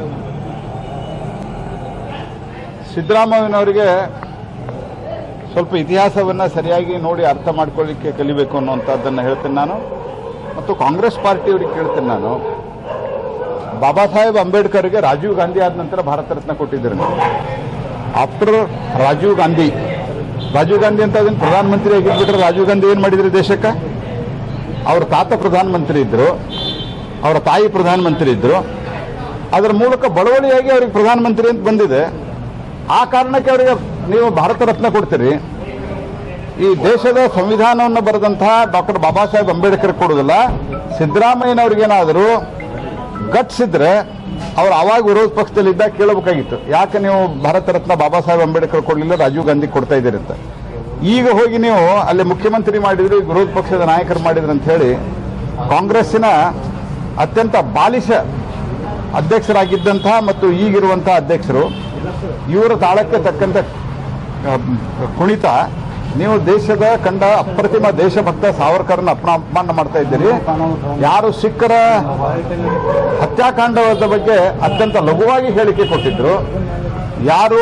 ಸಿದ್ದರಾಮಯ್ಯನವರಿಗೆ ಸ್ವಲ್ಪ ಇತಿಹಾಸವನ್ನು ಸರಿಯಾಗಿ ನೋಡಿ ಅರ್ಥ ಮಾಡ್ಕೊಳ್ಳಿಕ್ಕೆ ಕಲಿಬೇಕು ಅನ್ನುವಂಥದ್ದನ್ನು ಹೇಳ್ತೇನೆ ನಾನು. ಮತ್ತು ಕಾಂಗ್ರೆಸ್ ಪಾರ್ಟಿಯವರಿಗೆ ಕೇಳ್ತೇನೆ ನಾನು, ಬಾಬಾ ಸಾಹೇಬ್ ಅಂಬೇಡ್ಕರ್ಗೆ ರಾಜೀವ್ ಗಾಂಧಿ ಆದ ನಂತರ ಭಾರತ ರತ್ನ ಕೊಟ್ಟಿದ್ದರು. ಆಫ್ಟರ್ ರಾಜೀವ್ ಗಾಂಧಿ ಅಂತ ಅದನ್ನು ಪ್ರಧಾನಮಂತ್ರಿ ಆಗಿದ್ಬಿಟ್ರೆ ರಾಜೀವ್ ಗಾಂಧಿ ಏನು ಮಾಡಿದ್ರಿ ದೇಶಕ್ಕೆ? ಅವ್ರ ತಾತ ಪ್ರಧಾನಮಂತ್ರಿ ಇದ್ದರು, ಅವರ ತಾಯಿ ಪ್ರಧಾನಮಂತ್ರಿ ಇದ್ದರು. ಅದರ ಮೂಲಕ ಬಡವಳಿಯಾಗಿ ಅವ್ರಿಗೆ ಪ್ರಧಾನಮಂತ್ರಿ ಅಂತ ಬಂದಿದೆ. ಆ ಕಾರಣಕ್ಕೆ ಅವರಿಗೆ ನೀವು ಭಾರತ ರತ್ನ ಕೊಡ್ತೀರಿ. ಈ ದೇಶದ ಸಂವಿಧಾನವನ್ನು ಬರೆದಂತಹ ಡಾಕ್ಟರ್ ಬಾಬಾ ಸಾಹೇಬ್ ಅಂಬೇಡ್ಕರ್ ಕೊಡೋದಿಲ್ಲ. ಸಿದ್ದರಾಮಯ್ಯನವ್ರಿಗೇನಾದರೂ ಗಟ್ಸ್ ಇದ್ರೆ ಅವ್ರು ಅವಾಗ ವಿರೋಧ ಪಕ್ಷದಲ್ಲಿದ್ದಾಗ ಕೇಳಬೇಕಾಗಿತ್ತು, ಯಾಕೆ ನೀವು ಭಾರತ ರತ್ನ ಬಾಬಾ ಸಾಹೇಬ್ ಅಂಬೇಡ್ಕರ್ ಕೊಡಲಿಲ್ಲ, ರಾಜೀವ್ ಗಾಂಧಿ ಕೊಡ್ತಾ ಇದ್ದೀರಿ ಅಂತ. ಈಗ ಹೋಗಿ ನೀವು ಅಲ್ಲಿ ಮುಖ್ಯಮಂತ್ರಿ ಮಾಡಿದ್ರಿ, ವಿರೋಧ ಪಕ್ಷದ ನಾಯಕರು ಮಾಡಿದ್ರಿ ಅಂತ ಹೇಳಿ ಕಾಂಗ್ರೆಸ್ಸಿನ ಅತ್ಯಂತ ಬಾಲಿಶ ಅಧ್ಯಕ್ಷರಾಗಿದ್ದಂತಹ ಮತ್ತು ಈಗಿರುವಂತಹ ಅಧ್ಯಕ್ಷರು ಇವರ ತಾಳಕ್ಕೆ ತಕ್ಕಂತೆ ಕುಣಿತ ನೀವು ದೇಶದ ಕಂಡ ಅಪ್ರತಿಮ ದೇಶಭಕ್ತ ಸಾವರ್ಕರ್ನ ಅಪಮಾನ ಮಾಡ್ತಾ ಇದ್ದೀರಿ. ಯಾರು ಸಿಖ್ಖರ ಹತ್ಯಾಕಾಂಡದ ಬಗ್ಗೆ ಅತ್ಯಂತ ಲಘುವಾಗಿ ಹೇಳಿಕೆ ಕೊಟ್ಟಿದ್ರು, ಯಾರು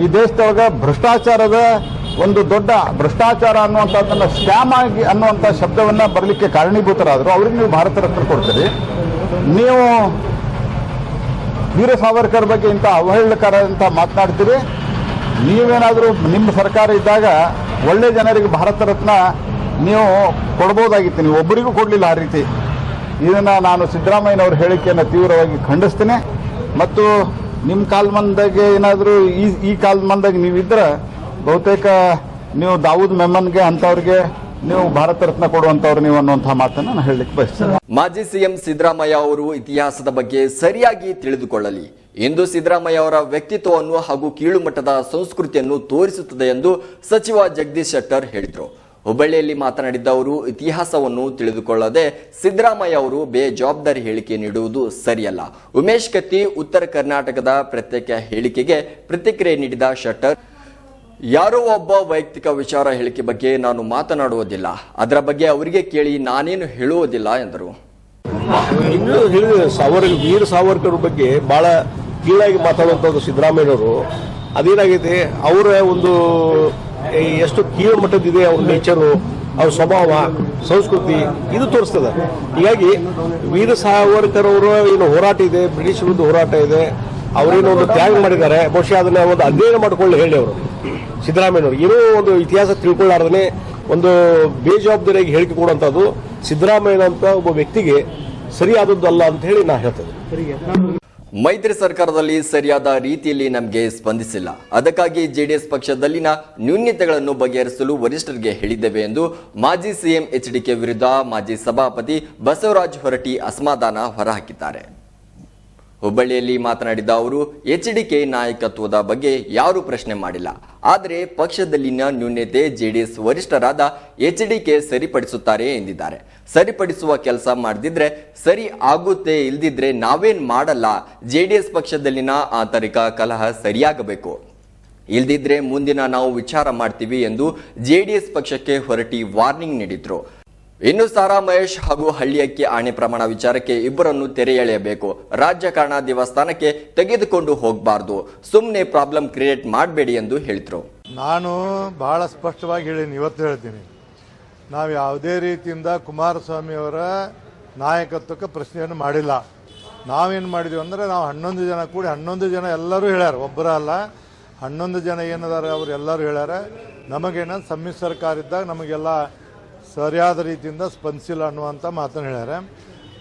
ಈ ದೇಶದೊಳಗ ಭ್ರಷ್ಟಾಚಾರದ ಒಂದು ದೊಡ್ಡ ಭ್ರಷ್ಟಾಚಾರ ಅನ್ನುವಂಥದ್ದನ್ನು ಸ್ಕ್ಯಾಮ್ ಆಗಿ ಅನ್ನುವಂಥ ಶಬ್ದವನ್ನು ಬರಲಿಕ್ಕೆ ಕಾರಣೀಭೂತರಾದರು, ಅವ್ರಿಗೆ ನೀವು ಭಾರತ ರತ್ನ ಕೊಡ್ತೀರಿ. ನೀವು ವೀರ ಸಾವರ್ಕರ್ ಬಗ್ಗೆ ಇಂಥ ಅವಹೇಳನಕಾರ ಅಂತ ಮಾತನಾಡ್ತೀರಿ. ನೀವೇನಾದರೂ ನಿಮ್ಮ ಸರ್ಕಾರ ಇದ್ದಾಗ ಒಳ್ಳೆ ಜನರಿಗೆ ಭಾರತ ರತ್ನ ನೀವು ಕೊಡ್ಬೋದಾಗಿತ್ತು, ನೀವು ಒಬ್ಬರಿಗೂ ಕೊಡಲಿಲ್ಲ ಆ ರೀತಿ. ಇದನ್ನು ನಾನು ಸಿದ್ದರಾಮಯ್ಯನವ್ರ ಹೇಳಿಕೆಯನ್ನು ತೀವ್ರವಾಗಿ ಖಂಡಿಸ್ತೀನಿ. ಮತ್ತು ನಿಮ್ಮ ಕಾಲ್ಮಂದಾಗೆ ಏನಾದರೂ ಈ ಕಾಲ್ಮಂದಾಗ ನೀವಿದ್ರೆ ಬಹುತೇಕ ನೀವು ದಾವೂದ್ ಮೆಮನ್ಗೆ ಅಂಥವ್ರಿಗೆ ನೀವು ಭಾರತ ರತ್ನ ಕೊಡುವಂಥವ್ರು ನೀವು ಅನ್ನುವಂಥ ಮಾತನ್ನು ನಾನು ಹೇಳಲಿಕ್ಕೆ ಬಯಸ್ತೇನೆ. ಮಾಜಿ ಸಿಎಂ ಸಿದ್ದರಾಮಯ್ಯ ಅವರು ಇತಿಹಾಸದ ಬಗ್ಗೆ ಸರಿಯಾಗಿ ತಿಳಿದುಕೊಳ್ಳಲಿ. ಇಂದು ಸಿದ್ದರಾಮಯ್ಯ ಅವರ ವ್ಯಕ್ತಿತ್ವವನ್ನು ಹಾಗೂ ಕೀಳುಮಟ್ಟದ ಸಂಸ್ಕೃತಿಯನ್ನು ತೋರಿಸುತ್ತದೆ ಎಂದು ಸಚಿವ ಜಗದೀಶ್ ಶೆಟ್ಟರ್ ಹೇಳಿದರು. ಹುಬ್ಬಳ್ಳಿಯಲ್ಲಿ ಮಾತನಾಡಿದ್ದ ಅವರು, ಇತಿಹಾಸವನ್ನು ತಿಳಿದುಕೊಳ್ಳದೆ ಸಿದ್ದರಾಮಯ್ಯ ಅವರು ಬೇಜವಾಬ್ದಾರಿ ಹೇಳಿಕೆ ನೀಡುವುದು ಸರಿಯಲ್ಲ. ಉಮೇಶ್ ಕತ್ತಿ ಉತ್ತರ ಕರ್ನಾಟಕದ ಪ್ರತ್ಯೇಕ ಹೇಳಿಕೆಗೆ ಪ್ರತಿಕ್ರಿಯೆ ನೀಡಿದ ಶೆಟ್ಟರ್, ಯಾರೋ ಒಬ್ಬ ವೈಯಕ್ತಿಕ ವಿಚಾರ ಹೇಳಿಕೆ ಬಗ್ಗೆ ನಾನು ಮಾತನಾಡುವುದಿಲ್ಲ, ಅದರ ಬಗ್ಗೆ ಅವರಿಗೆ ಕೇಳಿ ನಾನೇನು ಹೇಳುವುದಿಲ್ಲ ಎಂದರು. ಇನ್ನು ಹೇಳಿದ ವೀರ ಸಾವರ್ಕರ್ ಬಗ್ಗೆ ಬಹಳ ಕೀಳಾಗಿ ಮಾತಾಡುವಂಥದ್ದು ಸಿದ್ದರಾಮಯ್ಯನವರು. ಅದೇನಾಗಿದೆ, ಅವರ ಒಂದು ಎಷ್ಟು ಕೀಳು ಮಟ್ಟದಿದೆ ಅವ್ರ ನೇಚರು, ಅವ್ರ ಸ್ವಭಾವ, ಸಂಸ್ಕೃತಿ ಇದು ತೋರಿಸ್ತದೆ. ಹೀಗಾಗಿ ವೀರ ಸಾವರ್ಕರ್ ಅವರ ಏನು ಹೋರಾಟ ಇದೆ, ಬ್ರಿಟಿಷ್ ವಿರುದ್ಧ ಹೋರಾಟ ಇದೆ, ಅವರೇನೋ ಒಂದು ತ್ಯಾಗ ಮಾಡಿದ್ದಾರೆ. ಬಹುಶಃ ಅದನ್ನ ಒಂದು ಅಧ್ಯಯನ ಮಾಡಿಕೊಳ್ಳಿ ಹೇಳಿ ಅವರು ಸಿದ್ದರಾಮಯ್ಯನವರು. ಏನೋ ಒಂದು ಇತಿಹಾಸ ತಿಳ್ಕೊಳ್ಳಾರ್ದೇ ಒಂದು ಬೇಜವಾಬ್ದಾರಿಯಾಗಿ ಹೇಳಿಕೆ ಕೊಡುವಂಥದ್ದು ಸಿದ್ದರಾಮಯ್ಯನಂತ ಒಬ್ಬ ವ್ಯಕ್ತಿಗೆ ಸರಿಯಾದದ್ದು ಅಲ್ಲ ಅಂತ ಹೇಳಿ ನಾ ಹೇಳ್ತೇನೆ. ಮೈತ್ರಿ ಸರ್ಕಾರದಲ್ಲಿ ಸರಿಯಾದ ರೀತಿಯಲ್ಲಿ ನಮಗೆ ಸ್ಪಂದಿಸಿಲ್ಲ, ಅದಕ್ಕಾಗಿ ಜೆಡಿಎಸ್ ಪಕ್ಷದಲ್ಲಿನ ನ್ಯೂನ್ಯತೆಗಳನ್ನು ಬಗೆಹರಿಸಲು ವರಿಷ್ಠರಿಗೆ ಹೇಳಿದ್ದೇವೆ ಎಂದು ಮಾಜಿ ಸಿಎಂ ಎಚ್ಡಿಕೆ ವಿರುದ್ಧ ಮಾಜಿ ಸಭಾಪತಿ ಬಸವರಾಜ ಹೊರಟ್ಟಿ ಅಸಮಾಧಾನ ಹೊರಹಾಕಿದ್ದಾರೆ. ಹುಬ್ಬಳ್ಳಿಯಲ್ಲಿ ಮಾತನಾಡಿದ ಅವರು, ಎಚ್ಡಿಕೆ ನಾಯಕತ್ವದ ಬಗ್ಗೆ ಯಾರೂ ಪ್ರಶ್ನೆ ಮಾಡಿಲ್ಲ, ಆದರೆ ಪಕ್ಷದಲ್ಲಿನ ನ್ಯೂನ್ಯತೆ ಜೆಡಿಎಸ್ ವರಿಷ್ಠರಾದ ಎಚ್ಡಿಕೆ ಸರಿಪಡಿಸುತ್ತಾರೆ ಎಂದಿದ್ದಾರೆ. ಸರಿಪಡಿಸುವ ಕೆಲಸ ಮಾಡದಿದ್ರೆ ಸರಿ ಆಗುತ್ತೆ, ಇಲ್ದಿದ್ರೆ ನಾವೇನ್ ಮಾಡಲ್ಲ. ಜೆಡಿಎಸ್ ಪಕ್ಷದಲ್ಲಿನ ಆಂತರಿಕ ಕಲಹ ಸರಿಯಾಗಬೇಕು, ಇಲ್ದಿದ್ರೆ ಮುಂದಿನ ನಾವು ವಿಚಾರ ಮಾಡ್ತೀವಿ ಎಂದು ಜೆಡಿಎಸ್ ಪಕ್ಷಕ್ಕೆ ಹೊರಟಿ ವಾರ್ನಿಂಗ್ ನೀಡಿದ್ರು. ಇನ್ನು ಸಾರಾ ಮಹೇಶ್ ಹಾಗೂ ಹಳ್ಳಿಯಕ್ಕಿ ಆಣೆ ಪ್ರಮಾಣ ವಿಚಾರಕ್ಕೆ ಇಬ್ಬರನ್ನು ತೆರೆ ಎಳೆಯಬೇಕು. ರಾಜಕಾರಣ ದೇವಸ್ಥಾನಕ್ಕೆ ತೆಗೆದುಕೊಂಡು ಹೋಗಬಾರ್ದು, ಸುಮ್ಮನೆ ಪ್ರಾಬ್ಲಮ್ ಕ್ರಿಯೇಟ್ ಮಾಡಬೇಡಿ ಎಂದು ಹೇಳಿದ್ರು. ನಾನು ಬಹಳ ಸ್ಪಷ್ಟವಾಗಿ ಹೇಳೀನಿ, ಇವತ್ತು ಹೇಳ್ತೀನಿ, ನಾವು ಯಾವುದೇ ರೀತಿಯಿಂದ ಕುಮಾರಸ್ವಾಮಿ ಅವರ ನಾಯಕತ್ವಕ್ಕೆ ಪ್ರಶ್ನೆಯನ್ನು ಮಾಡಿಲ್ಲ. ನಾವೇನು ಮಾಡಿದ್ವಿ ಅಂದರೆ, ನಾವು 11 ಜನ ಕೂಡಿ 11 ಜನ ಎಲ್ಲರೂ ಹೇಳ್ಯಾರ, ಒಬ್ಬರ ಅಲ್ಲ 11 ಜನ ಏನದಾರ ಅವರು ಎಲ್ಲರೂ ಹೇಳ್ಯಾರ. ನಮಗೇನ ಸಮ್ಮಿಶ್ರ ಸರ್ಕಾರ ಇದ್ದಾಗ ನಮಗೆಲ್ಲ ಸರಿಯಾದ ರೀತಿಯಿಂದ ಸ್ಪಂದಿಸಿಲ್ಲ ಅನ್ನುವಂಥ ಮಾತನ್ನು ಹೇಳ್ಯಾರ.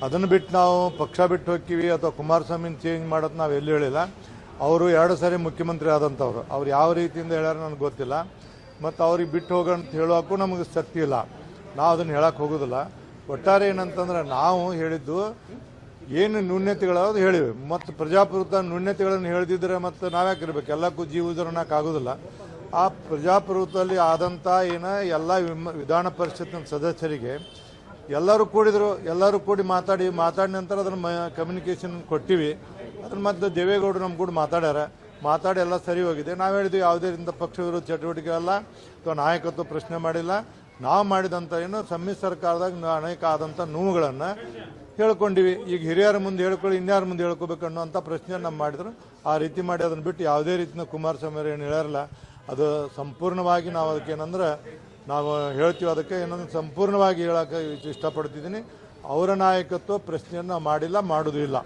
ಅದನ್ನು ಬಿಟ್ಟು ನಾವು ಪಕ್ಷ ಬಿಟ್ಟು ಹೋಗ್ತೀವಿ ಅಥವಾ ಕುಮಾರಸ್ವಾಮಿನ ಚೇಂಜ್ ಮಾಡೋದು ನಾವು ಎಲ್ಲೂ ಹೇಳಿಲ್ಲ. ಅವರು 2 ಸಾರಿ ಮುಖ್ಯಮಂತ್ರಿ ಆದಂಥವ್ರು, ಅವ್ರು ಯಾವ ರೀತಿಯಿಂದ ಹೇಳ್ಯಾರ ನನಗೆ ಗೊತ್ತಿಲ್ಲ. ಮತ್ತು ಅವ್ರಿಗೆ ಬಿಟ್ಟು ಹೋಗೋಂತ ಹೇಳೋಕ್ಕೂ ನಮಗೆ ಶಕ್ತಿ ಇಲ್ಲ, ನಾವು ಅದನ್ನು ಹೇಳಕ್ಕೆ ಹೋಗೋದಿಲ್ಲ. ಒಟ್ಟಾರೆ ಏನಂತಂದ್ರೆ, ನಾವು ಹೇಳಿದ್ದು ಏನು ನ್ಯೂನ್ಯತೆಗಳಾದ್ರು ಹೇಳಿವೆ. ಮತ್ತು ಪ್ರಜಾಪ್ರಭುತ್ವ ನ್ಯೂನ್ಯತೆಗಳನ್ನು ಹೇಳ್ದಿದ್ರೆ ಮತ್ತು ನಾವ್ಯಾಕಿರ್ಬೇಕು, ಎಲ್ಲಕ್ಕೂ ಜೀವನಕ್ಕಾಗೋದಿಲ್ಲ. ಆ ಪ್ರಜಾಪ್ರಭುತ್ವದಲ್ಲಿ ಆದಂಥ ಎಲ್ಲ ವಿಧಾನ ಪರಿಷತ್ನ ಸದಸ್ಯರಿಗೆ ಎಲ್ಲರೂ ಕೂಡಿದ್ರು, ಎಲ್ಲರೂ ಕೂಡಿ ಮಾತಾಡಿ ನಂತರ ಅದನ್ನು ಕಮ್ಯುನಿಕೇಷನ್ ಕೊಟ್ಟಿವಿ. ಅದನ್ನು ಮತ್ತೆ ದೇವೇಗೌಡರು ನಮ್ಮ ಕೂಡ ಮಾತಾಡಿ ಎಲ್ಲ ಸರಿ ಹೋಗಿದೆ. ನಾವು ಹೇಳಿದ್ವಿ, ಯಾವುದೇ ರೀತಿಯ ಪಕ್ಷ ವಿರೋಧ ಚಟುವಟಿಕೆ ಅಲ್ಲ ಅಥವಾ ನಾಯಕತ್ವ ಪ್ರಶ್ನೆ ಮಾಡಿಲ್ಲ. ನಾವು ಮಾಡಿದಂಥ ಸಮ್ಮಿಶ್ರ ಸರ್ಕಾರದಾಗ ಅನೇಕ ಆದಂಥ ನೋವುಗಳನ್ನು ಹೇಳ್ಕೊಂಡಿವಿ. ಈಗ ಹಿರಿಯರ ಮುಂದೆ ಹೇಳ್ಕೊಳ್ಳಿ, ಇನ್ಯಾರ ಮುಂದೆ ಹೇಳ್ಕೋಬೇಕು ಅನ್ನೋಂಥ ಪ್ರಶ್ನೆಯನ್ನು ನಮ್ಮ ಮಾಡಿದ್ರು. ಆ ರೀತಿ ಮಾಡಿ ಅದನ್ನು ಬಿಟ್ಟು ಯಾವುದೇ ರೀತಿಯ ಕುಮಾರಸ್ವಾಮಿ ಅವರು ಏನು ಹೇಳಿರಲ್ಲ. ಅದು ಸಂಪೂರ್ಣವಾಗಿ ನಾವು ಅದಕ್ಕೇನಂದ್ರೆ ನಾವು ಹೇಳ್ತೀವಿ, ಅದಕ್ಕೆ ಏನಂದ್ರೆ ಸಂಪೂರ್ಣವಾಗಿ ಹೇಳೋಕೆ ಇಷ್ಟಪಡ್ತಿದ್ದೀನಿ. ಅವರ ನಾಯಕತ್ವ ಪ್ರಶ್ನೆಯನ್ನು ಮಾಡಿಲ್ಲ, ಮಾಡೋದು ಇಲ್ಲ.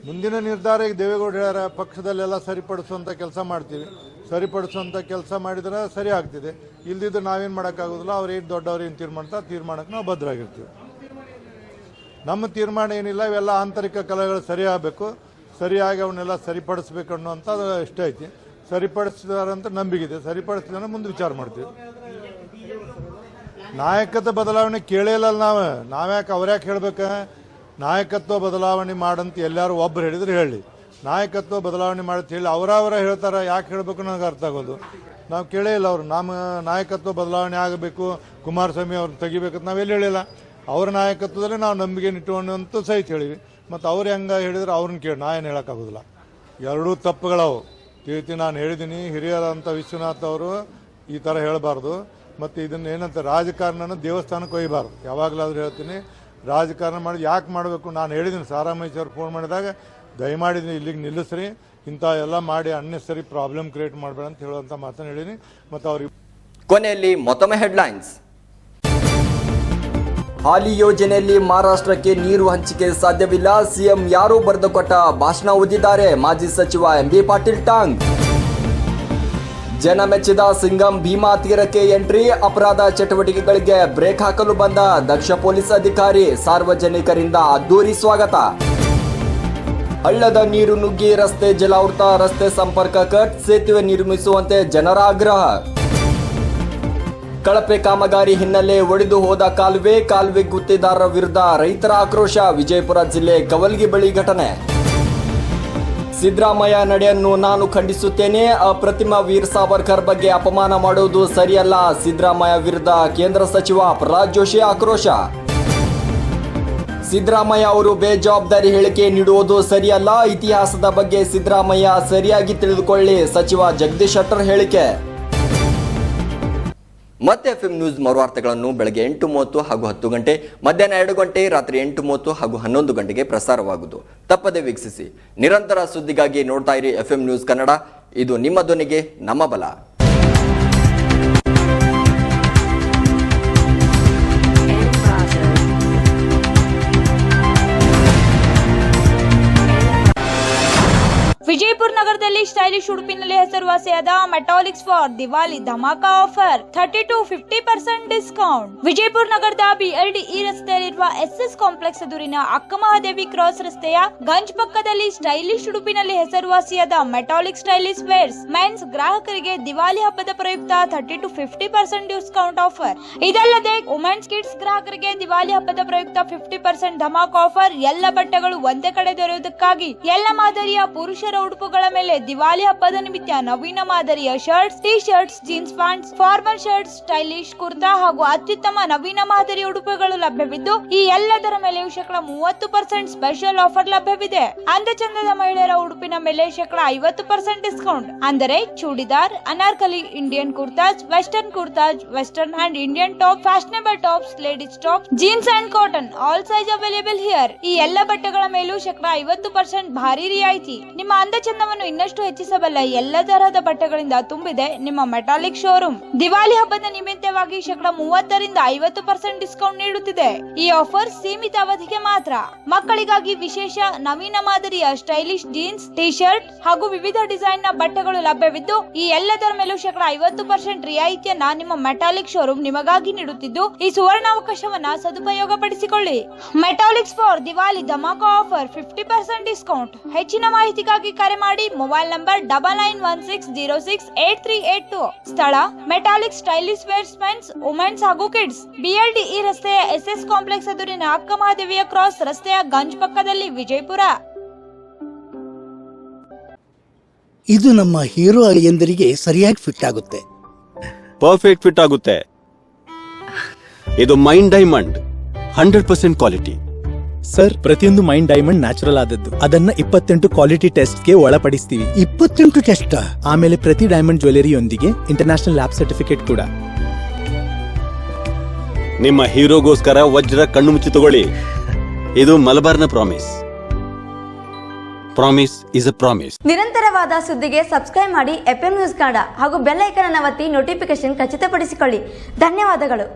ಮುಂದಿನ ನಿರ್ಧಾರ ಈಗ ದೇವೇಗೌಡ ಹೇಳ್ಯಾರ, ಪಕ್ಷದಲ್ಲೆಲ್ಲ ಸರಿಪಡಿಸುವಂಥ ಕೆಲಸ ಮಾಡ್ತೀವಿ. ಸರಿಪಡಿಸುವಂಥ ಕೆಲಸ ಮಾಡಿದ್ರೆ ಸರಿ ಆಗ್ತಿದೆ. ಇಲ್ದಿದ್ರೆ ನಾವೇನು ಮಾಡೋಕ್ಕಾಗೋದಿಲ್ಲ. ಅವ್ರು ಏನು ದೊಡ್ಡವ್ರು ಏನು ತೀರ್ಮಾನಕ್ಕೆ ನಾವು ಬದ್ಧರಾಗಿರ್ತೀವಿ. ನಮ್ಮ ತೀರ್ಮಾನ ಏನಿಲ್ಲ, ಇವೆಲ್ಲ ಆಂತರಿಕ ಕಲೆಗಳು ಸರಿಯಾಗಬೇಕು, ಸರಿಯಾಗಿ ಅವನ್ನೆಲ್ಲ ಸರಿಪಡಿಸ್ಬೇಕು ಅನ್ನೋಂಥದ್ದು ಇಷ್ಟ ಐತಿ. ಸರಿಪಡಿಸಿದಾರಂತ ನಂಬಿಕೆ ಇದೆ. ಸರಿಪಡಿಸಿದ್ರೆ ಮುಂದೆ ವಿಚಾರ ಮಾಡ್ತೀವಿ. ನಾಯಕತ್ವ ಬದಲಾವಣೆ ಕೇಳಿಲ್ಲ ನಾವ್ಯಾಕೆ ಅವ್ರ್ಯಾಕೆ ಹೇಳ್ಬೇಕು? ನಾಯಕತ್ವ ಬದಲಾವಣೆ ಮಾಡಂತ ಎಲ್ಲರೂ ಒಬ್ಬರು ಹೇಳಿದ್ರೆ ಹೇಳಿ. ನಾಯಕತ್ವ ಬದಲಾವಣೆ ಮಾಡಂತ ಹೇಳಿ ಅವರ ಹೇಳ್ತಾರೆ, ಯಾಕೆ ಹೇಳಬೇಕು ನನಗೆ ಅರ್ಥ ಆಗೋದು. ನಾವು ಕೇಳೇ ಇಲ್ಲ ಅವರು. ನಮ್ಮ ನಾಯಕತ್ವ ಬದಲಾವಣೆ ಆಗಬೇಕು, ಕುಮಾರಸ್ವಾಮಿ ಅವ್ರು ತೆಗಿಬೇಕಂತ ನಾವೆಲ್ಲಿ ಹೇಳಿಲ್ಲ. ಅವ್ರ ನಾಯಕತ್ವದಲ್ಲಿ ನಾವು ನಂಬಿಕೆ ಇಟ್ಟುಕೊಂಡಂತೂ ಸಹಿತ ಹೇಳಿವಿ. ಮತ್ತು ಅವ್ರು ಹೆಂಗೆ ಹೇಳಿದ್ರೆ ಅವ್ರನ್ನ ಕೇಳಿ ನಾ ಏನು ಹೇಳೋಕ್ಕಾಗೋದಿಲ್ಲ. ಎರಡೂ ತಪ್ಪುಗಳವು. ರೀತಿ ನಾನು ಹೇಳಿದ್ದೀನಿ, ಹಿರಿಯರಂಥ ವಿಶ್ವನಾಥ್ ಅವರು ಈ ಥರ ಹೇಳಬಾರ್ದು. ಮತ್ತು ಇದನ್ನು ಏನಂತ ರಾಜಕಾರಣನ ದೇವಸ್ಥಾನಕ್ಕೆ ಒಯ್ಯಬಾರ್ದು. ಯಾವಾಗಲಾದ್ರೂ ಹೇಳ್ತೀನಿ, ರಾಜಕಾರಣ ಮಾಡಿ ಯಾಕೆ ಮಾಡಬೇಕು. ನಾನು ಹೇಳಿದ್ದೀನಿ, ಸಾರಾಮಹೇಶ್ವರ್ ಫೋನ್ ಮಾಡಿದಾಗ ದಯಮಾಡಿ ಇಲ್ಲಿಗೆ ನಿಲ್ಲಿಸ್ರಿ, ಇಂಥ ಎಲ್ಲ ಮಾಡಿ ಅನ್ನೆಸರಿ ಪ್ರಾಬ್ಲಮ್ ಕ್ರಿಯೇಟ್ ಮಾಡಬೇಡ ಅಂತ ಹೇಳುವಂಥ ಮಾತನ್ನು ಹೇಳಿದ್ದೀನಿ. ಮತ್ತು ಅವ್ರಿಗೆ ಕೊನೆಯಲ್ಲಿ ಮತ್ತೊಮ್ಮೆ ಹೆಡ್ಲೈನ್ಸ್. ಹಾಲಿ ಯೋಜನೆಯಲ್ಲಿ ಮಹಾರಾಷ್ಟ್ರಕ್ಕೆ ನೀರು ಹಂಚಿಕೆ ಸಾಧ್ಯವಿಲ್ಲ, ಸಿಎಂ ಯಾರೋ ಬರೆದುಕೊಟ್ಟ ಭಾಷಣ ಓದಿದ್ದಾರೆ, ಮಾಜಿ ಸಚಿವ ಎಂಬಿ ಪಾಟೀಲ್ ಟಾಂಗ್. ಜನ ಮೆಚ್ಚಿದ ಸಿಂಗಂ ಭೀಮಾ ತೀರಕ್ಕೆ ಎಂಟ್ರಿ, ಅಪರಾಧ ಚಟುವಟಿಕೆಗಳಿಗೆ ಬ್ರೇಕ್ ಹಾಕಲು ಬಂದ ದಕ್ಷ ಪೊಲೀಸ್ ಅಧಿಕಾರಿ, ಸಾರ್ವಜನಿಕರಿಂದ ಅದ್ದೂರಿ ಸ್ವಾಗತ. ಹಳ್ಳದ ನೀರು ನುಗ್ಗಿ ರಸ್ತೆ ಜಲಾವೃತ, ರಸ್ತೆ ಸಂಪರ್ಕ ಕಟ್, ಸೇತುವೆ ನಿರ್ಮಿಸುವಂತೆ ಜನರ ಆಗ್ರಹ. ಕಳಪೆ ಕಾಮಗಾರಿ ಹಿನ್ನೆಲೆ ಒಡೆದು ಹೋದ ಕಾಲುವೆ ಗುತ್ತಿದಾರರ ವಿರುದ್ಧ ರೈತರ ಆಕ್ರೋಶ, ವಿಜಯಪುರ ಜಿಲ್ಲೆ ಕವಲ್ಗಿ ಬಳಿ ಘಟನೆ. ಸಿದ್ದರಾಮಯ್ಯ ನಡೆಯನ್ನು ನಾನು ಖಂಡಿಸುತ್ತೇನೆ, ಅಪ್ರತಿಮ ವೀರ್ ಸಾವರ್ಕರ್ ಬಗ್ಗೆ ಅಪಮಾನ ಮಾಡುವುದು ಸರಿಯಲ್ಲ, ಸಿದ್ದರಾಮಯ್ಯ ವಿರುದ್ಧ ಕೇಂದ್ರ ಸಚಿವ ಪ್ರಹ್ಲಾದ್ ಜೋಶಿ ಆಕ್ರೋಶ. ಸಿದ್ದರಾಮಯ್ಯ ಅವರು ಬೇಜವಾಬ್ದಾರಿ ಹೇಳಿಕೆ ನೀಡುವುದು ಸರಿಯಲ್ಲ, ಇತಿಹಾಸದ ಬಗ್ಗೆ ಸಿದ್ದರಾಮಯ್ಯ ಸರಿಯಾಗಿ ತಿಳಿದುಕೊಳ್ಳಿ, ಸಚಿವ ಜಗದೀಶ್ ಶೆಟ್ಟರ್ ಹೇಳಿಕೆ. ಮತ್ತೆ ಎಫ್ಎಂ ನ್ಯೂಸ್ ಮರುವಾರ್ತೆಗಳನ್ನು ಬೆಳಗ್ಗೆ 8:30 ಹಾಗೂ 10 ಗಂಟೆ, ಮಧ್ಯಾಹ್ನ 2 ಗಂಟೆ, ರಾತ್ರಿ 8:30 ಹಾಗೂ 11 ಗಂಟೆಗೆ ಪ್ರಸಾರವಾಗುವುದು. ತಪ್ಪದೆ ವೀಕ್ಷಿಸಿ. ನಿರಂತರ ಸುದ್ದಿಗಾಗಿ ನೋಡ್ತಾ ಇರಿ ಎಫ್ಎಂ ನ್ಯೂಸ್ ಕನ್ನಡ. ಇದು ನಿಮ್ಮ ಧ್ವನಿಗೆ ನಮ್ಮ ಬಲ. ವಿಜಯಪುರ ನಗರದಲ್ಲಿ ಸ್ಟೈಲಿಶ್ ಉಡುಪಿನಲ್ಲಿ ಹೆಸರುವಾಸಿಯಾದ Metallics for Diwali dhamaka offer 30 to 50% discount. Vijayapura ನಗರದ BLDE ರಸ್ತೆಯಲ್ಲಿರುವ SS ಕಾಂಪ್ಲೆಕ್ಸ್ ಎದುರಿನ ಅಕ್ಕಮಹಾದೇವಿ ಕ್ರಾಸ್ ರಸ್ತೆಯ ಗಂಜ್ ಪಕ್ಕದಲ್ಲಿ ಸ್ಟೈಲಿಶ್ ಉಡುಪಿನಲ್ಲಿ ಹೆಸರುವಾಸಿಯಾದ ಮೆಟಾಲಿಕ್ ಸ್ಟೈಲಿಶ್ ವೇರ್ಸ್ ಮೆನ್ಸ್ ಗ್ರಾಹಕರಿಗೆ ದಿವಾಲಿ ಹಬ್ಬದ ಪ್ರಯುಕ್ತ 30 to 50% ಡಿಸ್ಕೌಂಟ್ ಆಫರ್. ಇದಲ್ಲದೆ ವುಮೆನ್ಸ್ ಕಿಡ್ಸ್ ಗ್ರಾಹಕರಿಗೆ ದಿವಾಲಿ ಹಬ್ಬದ ಪ್ರಯುಕ್ತ 50% ಧಮಾಕಾ ಆಫರ್. ಎಲ್ಲ ಬಟ್ಟೆಗಳು ಒಂದೇ ಕಡೆ ದೊರೆಯುವುದಕ್ಕಾಗಿ ಎಲ್ಲ ಮಾದರಿಯ ಪುರುಷರ ಉಡುಪುಗಳ ಮೇಲೆ ದಿವಾಲಿ ಹಬ್ಬದ ನಿಮಿತ್ತ ನವೀನ ಮಾದರಿಯ shirts, T shirts, jeans pants, formal shirts, stylish kurta ಹಾಗೂ ಅತ್ಯುತ್ತಮ ನವೀನ ಮಾದರಿಯ ಉಡುಪುಗಳು ಲಭ್ಯವಿದ್ದು ಈ ಎಲ್ಲದರ ಮೇಲೆಯೂ 30% ಸ್ಪೆಷಲ್ ಆಫರ್ ಲಭ್ಯವಿದೆ. ಅಂದಚಂದದ ಮಹಿಳೆಯರ ಉಡುಪಿನ ಮೇಲೆ 50% ಡಿಸ್ಕೌಂಟ್. ಅಂದರೆ churidar, Anarkali, Indian kurtas, western and Indian top, fashionable tops, ladies top, jeans and cotton, all size available here. ಈ ಎಲ್ಲ ಬಟ್ಟೆಗಳ ಮೇಲೂ 50% ಭಾರಿ ರಿಯಾಯಿತಿ. ನಿಮ್ಮ ಅಂದಚಂದವನ್ನು ಇನ್ನಷ್ಟು ಹೆಚ್ಚಿಸಬಲ್ಲ ಎಲ್ಲ ತರಹದ ಬಟ್ಟೆಗಳಿಂದ ತುಂಬಿದೆ ನಿಮ್ಮ ಮೆಟಾಲಿಕ್ ಶೋರೂಮ್. ದಿವಾಲಿ ಹಬ್ಬದ ನಿಮಿತ್ತವಾಗಿ 30% 50% ಡಿಸ್ಕೌಂಟ್ ನೀಡುತ್ತಿದೆ. ಈ ಆಫರ್ ಸೀಮಿತ ಅವಧಿಗೆ ಮಾತ್ರ. ಮಕ್ಕಳಿಗಾಗಿ ವಿಶೇಷ ನವೀನ ಮಾದರಿಯ ಸ್ಟೈಲಿಶ್ ಜೀನ್ಸ್, ಟಿ ಶರ್ಟ್ ಹಾಗೂ ವಿವಿಧ ಡಿಸೈನ್ ನ ಬಟ್ಟೆಗಳು ಲಭ್ಯವಿದ್ದು ಈ ಎಲ್ಲದರ ಮೇಲೂ 50% ರಿಯಾಯಿತಿಯನ್ನ ನಿಮ್ಮ ಮೆಟಾಲಿಕ್ ಶೋರೂಮ್ ನಿಮಗಾಗಿ ನೀಡುತ್ತಿದ್ದು ಈ ಸುವರ್ಣಾವಕಾಶವನ್ನ ಸದುಪಯೋಗ ಪಡಿಸಿಕೊಳ್ಳಿ. Metallics for Diwali dhamaka offer 50% discount. ಹೆಚ್ಚಿನ ಮಾಹಿತಿಗಾಗಿ ಕರೆ ಮಾಡಿ. Mobile number 9916068382. ಸ್ಥಳ Metallic stylish wears men's, women's ಹಾಗೂ ಕಿಡ್ಸ್, BLDE ರಸ್ತೆಯ SS ಕಾಂಪ್ಲೆಕ್ಸ್ ಎದುರಿನ ಅಕ್ಕಮಹಾದೇವಿಯ ಕ್ರಾಸ್ ರಸ್ತೆಯ ಗಂಜ್ ಪಕ್ಕದಲ್ಲಿ, ವಿಜಯಪುರ. ಇದು ನಮ್ಮ ಹೀರೋ ಎಂದರಿಗೆ ಸರಿಯಾಗಿ ಫಿಟ್ ಆಗುತ್ತೆ. ಪರ್ಫೆಕ್ಟ್ ಫಿಟ್ ಆಗುತ್ತೆ. ಇದು ಮೈಂಡ್ ಡೈಮಂಡ್ 100% ಕ್ವಾಲಿಟಿ. ಸರ್, ಪ್ರತಿಯೊಂದು ಮೈಂಡ್ ಡೈಮಂಡ್ ನ್ಯಾಚುರಲ್ ಆದದ್ದು. ಅದನ್ನ 28 ಕ್ವಾಲಿಟಿ ಟೆಸ್ಟ್ಗೆ ಒಳಪಡಿಸ್ತೀವಿ. 28 ಟೆಸ್ಟ್. ಆಮೇಲೆ ಪ್ರತಿ ಡೈಮಂಡ್ ಜ್ಯುವೆಲರಿಯೊಂದಿಗೆ ಇಂಟರ್ನ್ಯಾಷನಲ್ ಲ್ಯಾಬ್ ಸರ್ಟಿಫಿಕೇಟ್ ಕೂಡ. ನಿಮ್ಮ ಹೀರೋಗೋಸ್ಕರ ವಜ್ರ ಕಣ್ಣು ಮುಚ್ಚಿ ತಗೊಳ್ಳಿ. ಇದು ಮಲಬಾರ್ನ promise. Promise is a promise. ನಿರಂತರವಾದ ಸುದ್ದಿಗೆ ಸಬ್ಸ್ಕ್ರೈಬ್ ಮಾಡಿ FM ನ್ಯೂಸ್ ಕನ್ನಡ ಹಾಗೂ ಬೆಲ್ ಐಕಾನ್ ಅನ್ನು ಒತ್ತಿ ನೋಟಿಫಿಕೇಶನ್ ಖಚಿತಪಡಿಸಿಕೊಳ್ಳಿ. ಧನ್ಯವಾದಗಳು.